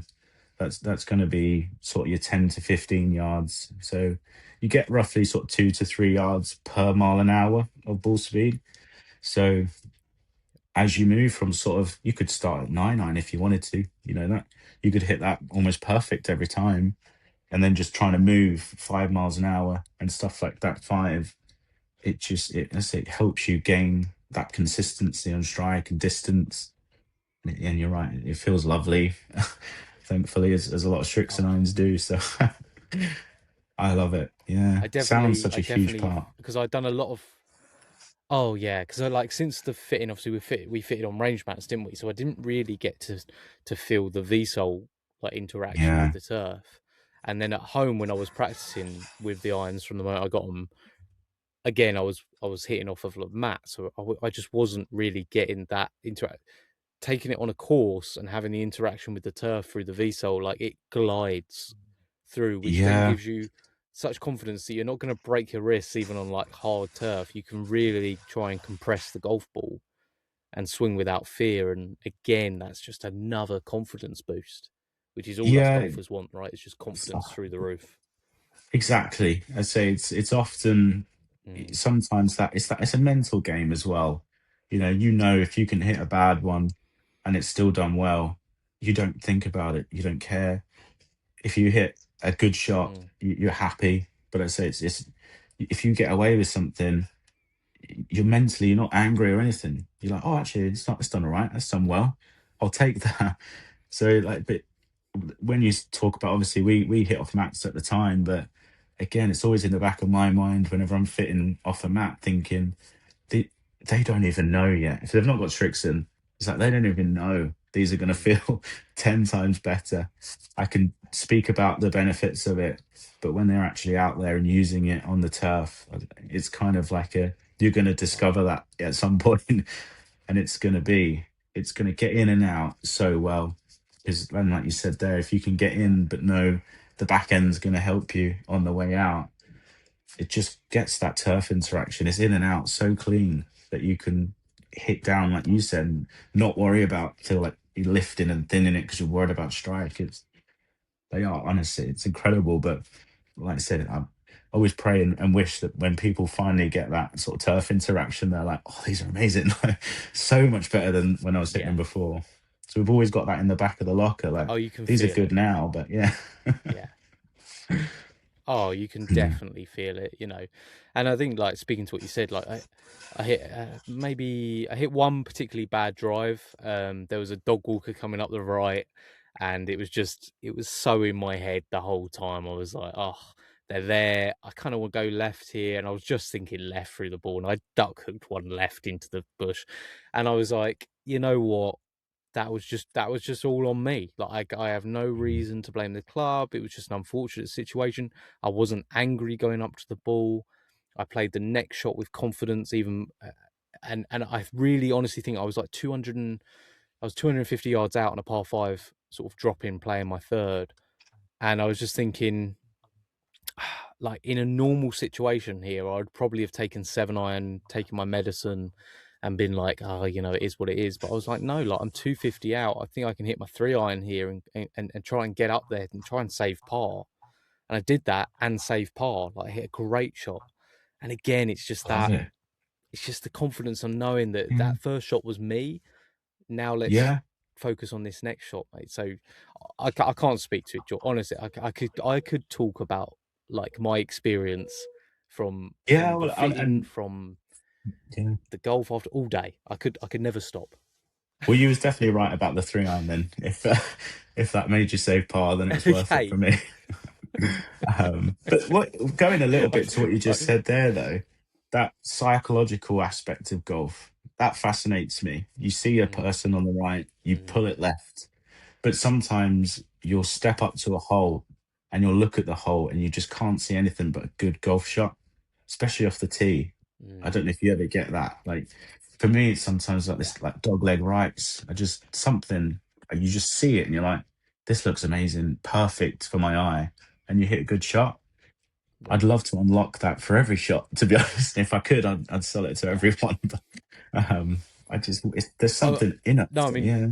That's going to be sort of your 10 to 15 yards. So you get roughly sort of 2 to 3 yards per mile an hour of ball speed. So as you move from sort of, you could start at 9 iron if you wanted to, that you could hit that almost perfect every time. And then just trying to move 5 miles an hour and stuff like that, five, it helps you gain that consistency on strike and distance. And you're right, it feels lovely. Thankfully, as a lot of Srixon Oh, irons do. So I love it. Yeah, sounds such I a huge definitely, part. because I've done a lot of. Oh yeah, because I like since the fitting, obviously we fitted on range mats, didn't we? So I didn't really get to feel the VSOL like interaction with Yeah, the turf. And then at home when I was practicing with the irons from the moment I got them, again I was hitting off of like mats, so I just wasn't really getting that interact. Taking it on a course and having the interaction with the turf through the VSOL, like it glides through, which then yeah, gives you such confidence that you're not going to break your wrists even on like hard turf. You can really try and compress the golf ball and swing without fear. And again, that's just another confidence boost, which is all us yeah. golfers want, right? It's just confidence through the roof. Exactly. I say it's often Mm, sometimes that it's a mental game as well. You know if you can hit a bad one and it's still done well, you don't think about it. You don't care. If you hit a good shot, mm, you're happy. But I say it's if you get away with something, you're not angry or anything. You're like, oh, actually, it's done all right. That's done well. I'll take that. So like, but when you talk about, obviously we hit off mats at the time, but again, it's always in the back of my mind whenever I'm fitting off a mat, thinking they they don't even know yet. If they've not got Srixon, it's like they don't even know these are going to mm, feel 10 times better. I can speak about the benefits of it, but when they're actually out there and using it on the turf, it's kind of like a you're going to wow. discover that at some point, and it's going to get in and out so well. Because, and like you said there, if you can get in but know the back end's going to help you on the way out, it just gets that turf interaction. It's in and out so clean that you can hit down, like you said, and not worry about feel like you're lifting and thinning it because you're worried about strike. They are, honestly, it's incredible. But like I said, I always pray and wish that when people finally get that sort of turf interaction, they're like, oh, these are amazing. So much better than when I was hitting Yeah. them before. So we've always got that in the back of the locker. Like, Oh, you can these are feel good it. now, but yeah. Yeah. Oh, you can Yeah. definitely feel it, And I think, like, speaking to what you said, like, I hit maybe I hit one particularly bad drive. There was a dog walker coming up the right, and it was so in my head the whole time. I was like, oh, they're there. I kind of want to go left here, and I was just thinking left through the ball, and I duck hooked one left into the bush, and I was like, you know what? That was just all on me. Like I have no reason to blame the club. It was just an unfortunate situation. I wasn't angry going up to the ball. I played the next shot with confidence, even and I really honestly think I was like 200 and I was 250 yards out on a par five, sort of drop in playing my third, and I was just thinking like in a normal situation here, I'd probably have taken 7 iron, taken my medicine, and been like, oh, it is what it is. But I was like, no, like I'm 250 out. I think I can hit my 3 iron here and try and get up there and try and save par. And I did that and save par. Like I hit a great shot. And again, I love it. it's just the confidence on knowing that Yeah. that first shot was me. Now let's Yeah. focus on this next shot, mate. So I can't speak to it, Joe. Honestly, I could talk about like my experience Yeah. from the Well, fitting, and from yeah. the golf after all day. I could never stop. Well, you was definitely right about the 3 iron then. If that made you save par, then it was worth it for Okay. me. But what going a little bit to what you just Right. said there, though, that psychological aspect of golf that fascinates me. You see a Mm, person on the right, you mm, pull it left, but sometimes you'll step up to a hole and you'll look at the hole and you just can't see anything but a good golf shot, especially off the tee. I mm. don't know if you ever get that. Like for me, it's sometimes like Yeah. this, like dog leg rights. I just something you just see it and you're like, this looks amazing, perfect for my eye, and you hit a good shot. I'd Right. love to unlock that for every shot. To be honest, if I could, I'd sell it to Yeah. everyone. there's Oh something in it. no, I mean Yeah.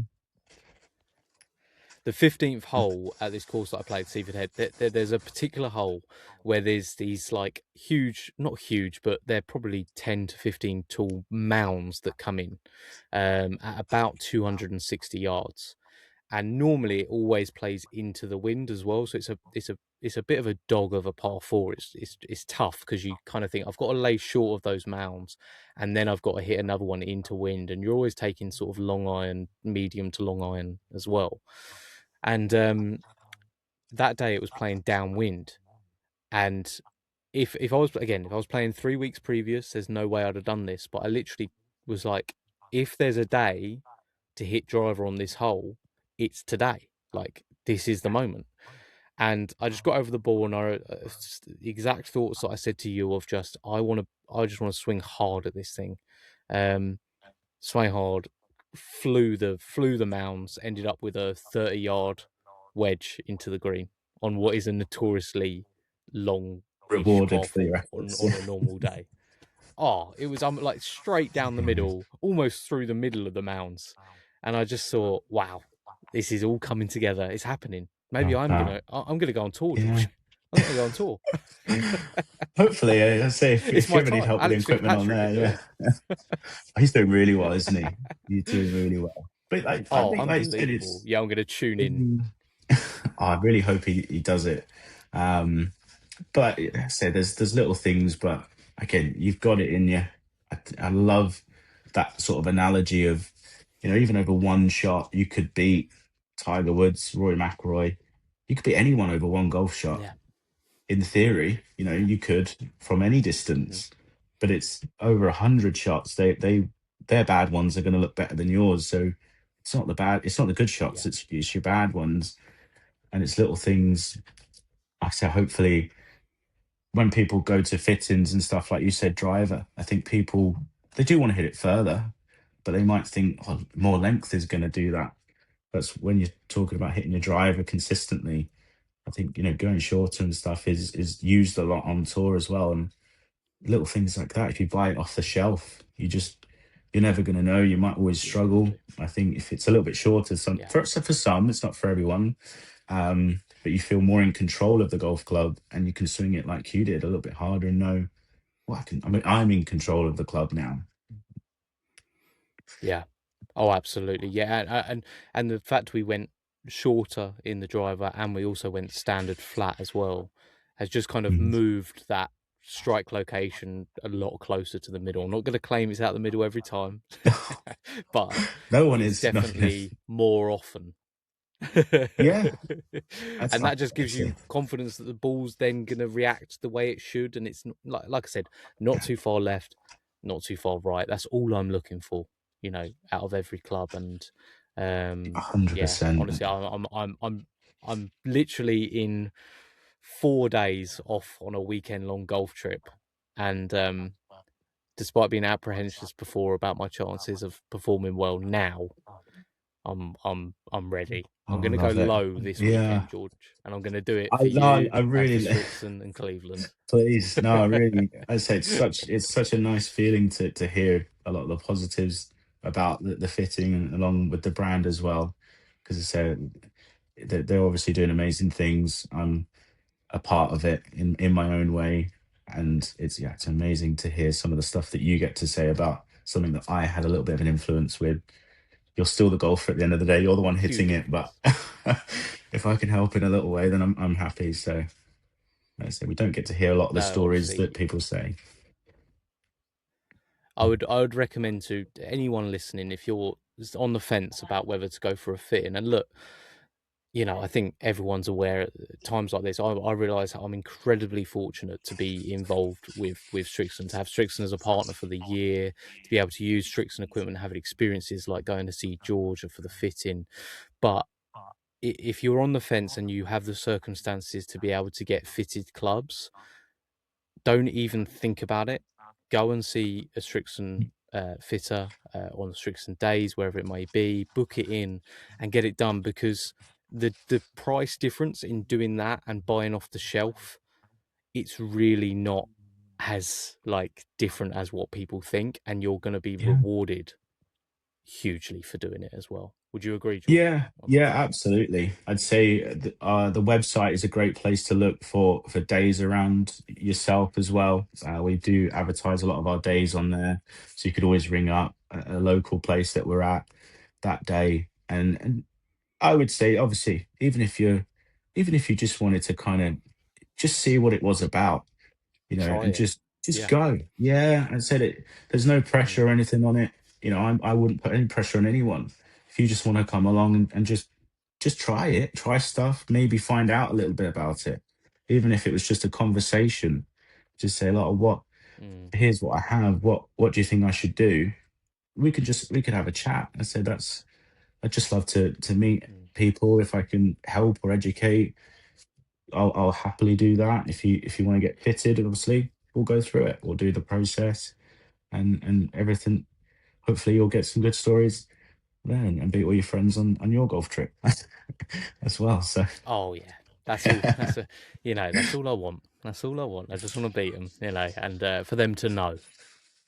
the 15th hole at this course that I played, Seaford Head, there's a particular hole where there's these like huge, not huge, but they're probably 10 to 15 tall mounds that come in at about 260 yards. And normally it always plays into the wind as well. So it's a bit of a dog of a par four. It's tough because you kind of think I've got to lay short of those mounds, and then I've got to hit another one into wind, and you're always taking sort of long iron, medium to long iron as well. And that day it was playing downwind, and if I was again if I was playing 3 weeks previous, there's no way I'd have done this. But I literally was like, if there's a day to hit driver on this hole, it's today. Like this is the moment. And I just got over the ball, and the exact thoughts that I said to you of just I just want to swing hard at this thing. Um, Swung hard, flew the mounds, ended up with a 30-yard wedge into the green on what is a notoriously long-ish Rewarded par for your four on efforts. on a normal day. Oh, it was like straight down the Yeah. middle, almost through the middle of the mounds, and I just thought, wow, this is all coming together. It's happening. Maybe Love I'm that. gonna I'm gonna go on tour, Yeah. George. I'm gonna go on tour. Hopefully, I say It's if you my ever need time. help with the Alex equipment on Fitzpatrick there, can do it. yeah, he's doing really well, isn't he? He's doing really well. But I Oh, think, like you said, unbelievable. Yeah, I'm gonna tune in. I really hope he does it. Um, but I say there's little things, but again, you've got it in you. I love that sort of analogy of, even over one shot, you could beat Tiger Woods, Rory McIlroy. You could beat anyone over one golf shot. Yeah. In theory, you could from any Hmm. distance, but it's over 100 shots. Their bad ones are going to look better than yours. So it's not the good shots. Yeah. It's your bad ones, and it's little things. Like I say, hopefully, when people go to fittings and stuff, like you said, driver, I think people they do want to hit it further, but they might think, oh, more length is going to do that. That's when you're talking about hitting your driver consistently. I think going shorter and stuff is used a lot on tour as well, and little things like that. If you buy it off the shelf, you're never going to know. You might always Yeah, struggle. exactly. I think if it's a little bit shorter, Yeah. for some, it's not for everyone. But you feel more in control of the golf club, and you can swing it like you did, a little bit harder, and know, well, I mean, I'm in control of the club now. Yeah. Oh, absolutely. Yeah, and the fact we went shorter in the driver, and we also went standard flat as well, has just kind of Mhm. moved that strike location a lot closer to the middle. I'm not going to claim it's out the middle every time, but No one it's is. No, definitely more often. yeah, that's And like that just I gives say. you confidence that the ball's then going to react the way it should, and it's like I said, not too far left, not too far right. That's all I'm looking for, out of every club. And hundred yeah, percent. honestly, I'm literally in 4 days off on a weekend long golf trip, and despite being apprehensive before about my chances of performing well now, I'm ready. Oh, I'm I gonna go love it. low this Yeah, weekend, George, and I'm gonna do it I for no, you I and for really. Srixon and Cleveland. Please, no, I really. I say it's such a nice feeling to hear a lot of the positives about the fitting and along with the brand as well, because I say they're obviously doing amazing things. I'm a part of it in my own way, and it's amazing to hear some of the stuff that you get to say about something that I had a little bit of an influence with. You're still the golfer at the end of the day. You're the one hitting Huge it, but influence. if I can help in a little way, then I'm happy. So. Like I say, we don't get to hear a lot of the No, stories that honestly, people say. I would recommend to anyone listening, if you're on the fence about whether to go for a fit-in, and look, I think everyone's aware at times like this. I realise I'm incredibly fortunate to be involved with Srixon, to have Srixon as a partner for the year, to be able to use Srixon equipment, have experiences like going to see Georgia for the fit-in. But if you're on the fence and you have the circumstances to be able to get fitted clubs, don't even think about it. Go and see a Srixon fitter on the Srixon days, wherever it may be. Book it in and get it done, because the price difference in doing that and buying off the shelf, it's really not as like different as what people think, and you're going to be Yeah, rewarded hugely for doing it as well. Would you agree, George? Yeah, yeah, absolutely. I'd say the website is a great place to look for days around yourself as well. We do advertise a lot of our days on there, so you could always ring up a local place that we're at that day. And I would say, obviously, even if you just wanted to kind of just see what it was about, Try and it. just Yeah. go. Yeah, I said it. There's no Mm, pressure or anything on it. I wouldn't put any pressure on anyone. If you just want to come along and just try it, try stuff, maybe find out a little bit about it, even if it was just a conversation. Just say, "Like, what? mm, Here's what I have. What do you think I should do?" We could have a chat. I said that's. I'd just love to meet mm, people if I can help or educate. I'll happily do that. If you want to get fitted, obviously, we'll go through it. We'll do the process and everything. Hopefully, you'll get some good stories there and beat all your friends on your golf trip as well. So, oh yeah, that's all. That's a, that's all I want. That's all I want. I just want to beat them, and for them to know,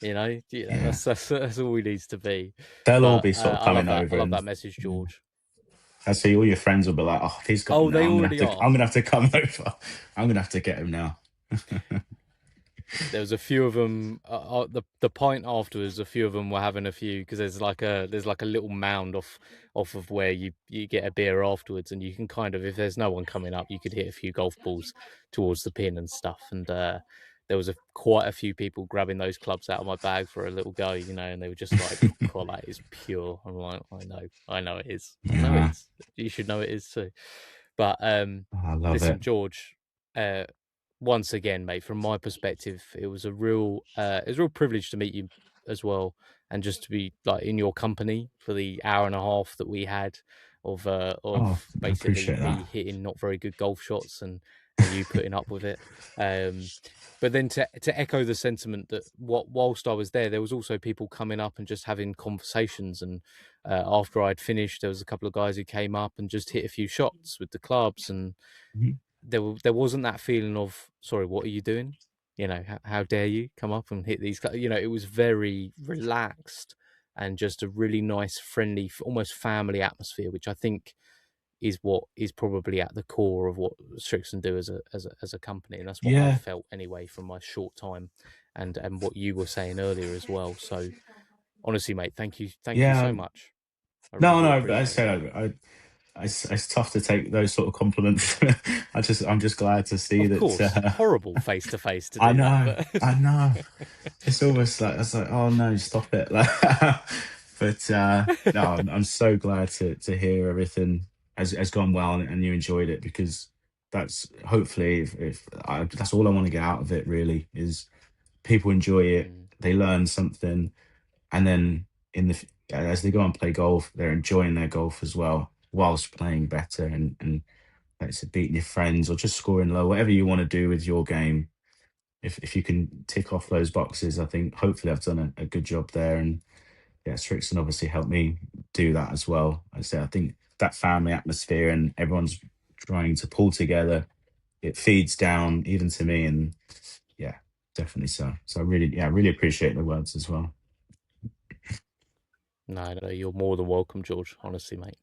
yeah, that's all we needs to be. they'll all But be sort of I love coming that. I over love and that message, yeah. George. I see all your friends will be like, "Oh, if he's got him Oh, now, they I'm gonna have already to. are. I'm gonna have to come over. I'm gonna have to get him now." There was a few of them. The pint afterwards, a few of them were having a few because there's like a little mound off of where you get a beer afterwards, and you can kind of, if there's no one coming up, you could hit a few golf balls towards the pin and stuff. And there was quite a few people grabbing those clubs out of my bag for a little go, and they were just like, "God, that is pure." I'm like, I know it is, I know it Yeah, is. You should know it is too. But I love listen, it. George. Uh, Once again, mate, from my perspective, it was a real privilege to meet you as well, and just to be like in your company for the hour and a half that we had Oh, of I basically appreciate me that. hitting not very good golf shots and you putting up with it. Um, but then to echo the sentiment that whilst I was there was also people coming up and just having conversations. And after I'd finished, there was a couple of guys who came up and just hit a few shots with the clubs, and Mhm. there wasn't that feeling of, sorry, what are you doing? How dare you come up and hit these? It was very relaxed and just a really nice, friendly, almost family atmosphere, which I think is what is probably at the core of what Srixon do as a company, and that's what I've Yeah, felt anyway from my short time, and what you were saying earlier as well. So honestly, mate, thank you so yeah. much. I No, really no. I appreciate it. said it's tough to take those sort of compliments. I'm just glad to see Of that. course, horrible face to face to I do that, know, but I know. It's almost like it's like, oh no, stop it. Like, but no, I'm so glad to hear everything has gone well and you enjoyed it because that's hopefully if that's all I want to get out of it really is people enjoy it, Mm, they learn something, and then as they go and play golf, they're enjoying their golf as well whilst playing better and like I said, beating your friends or just scoring low, whatever you want to do with your game. If you can tick off those boxes, I think hopefully I've done a good job there. And yeah, Srixon obviously helped me do that as well. I say I think that family atmosphere and everyone's trying to pull together, it feeds down even to me. And yeah, definitely so. So I really, yeah, I really appreciate the words as well. no, no, you're more than welcome, George. Honestly, mate.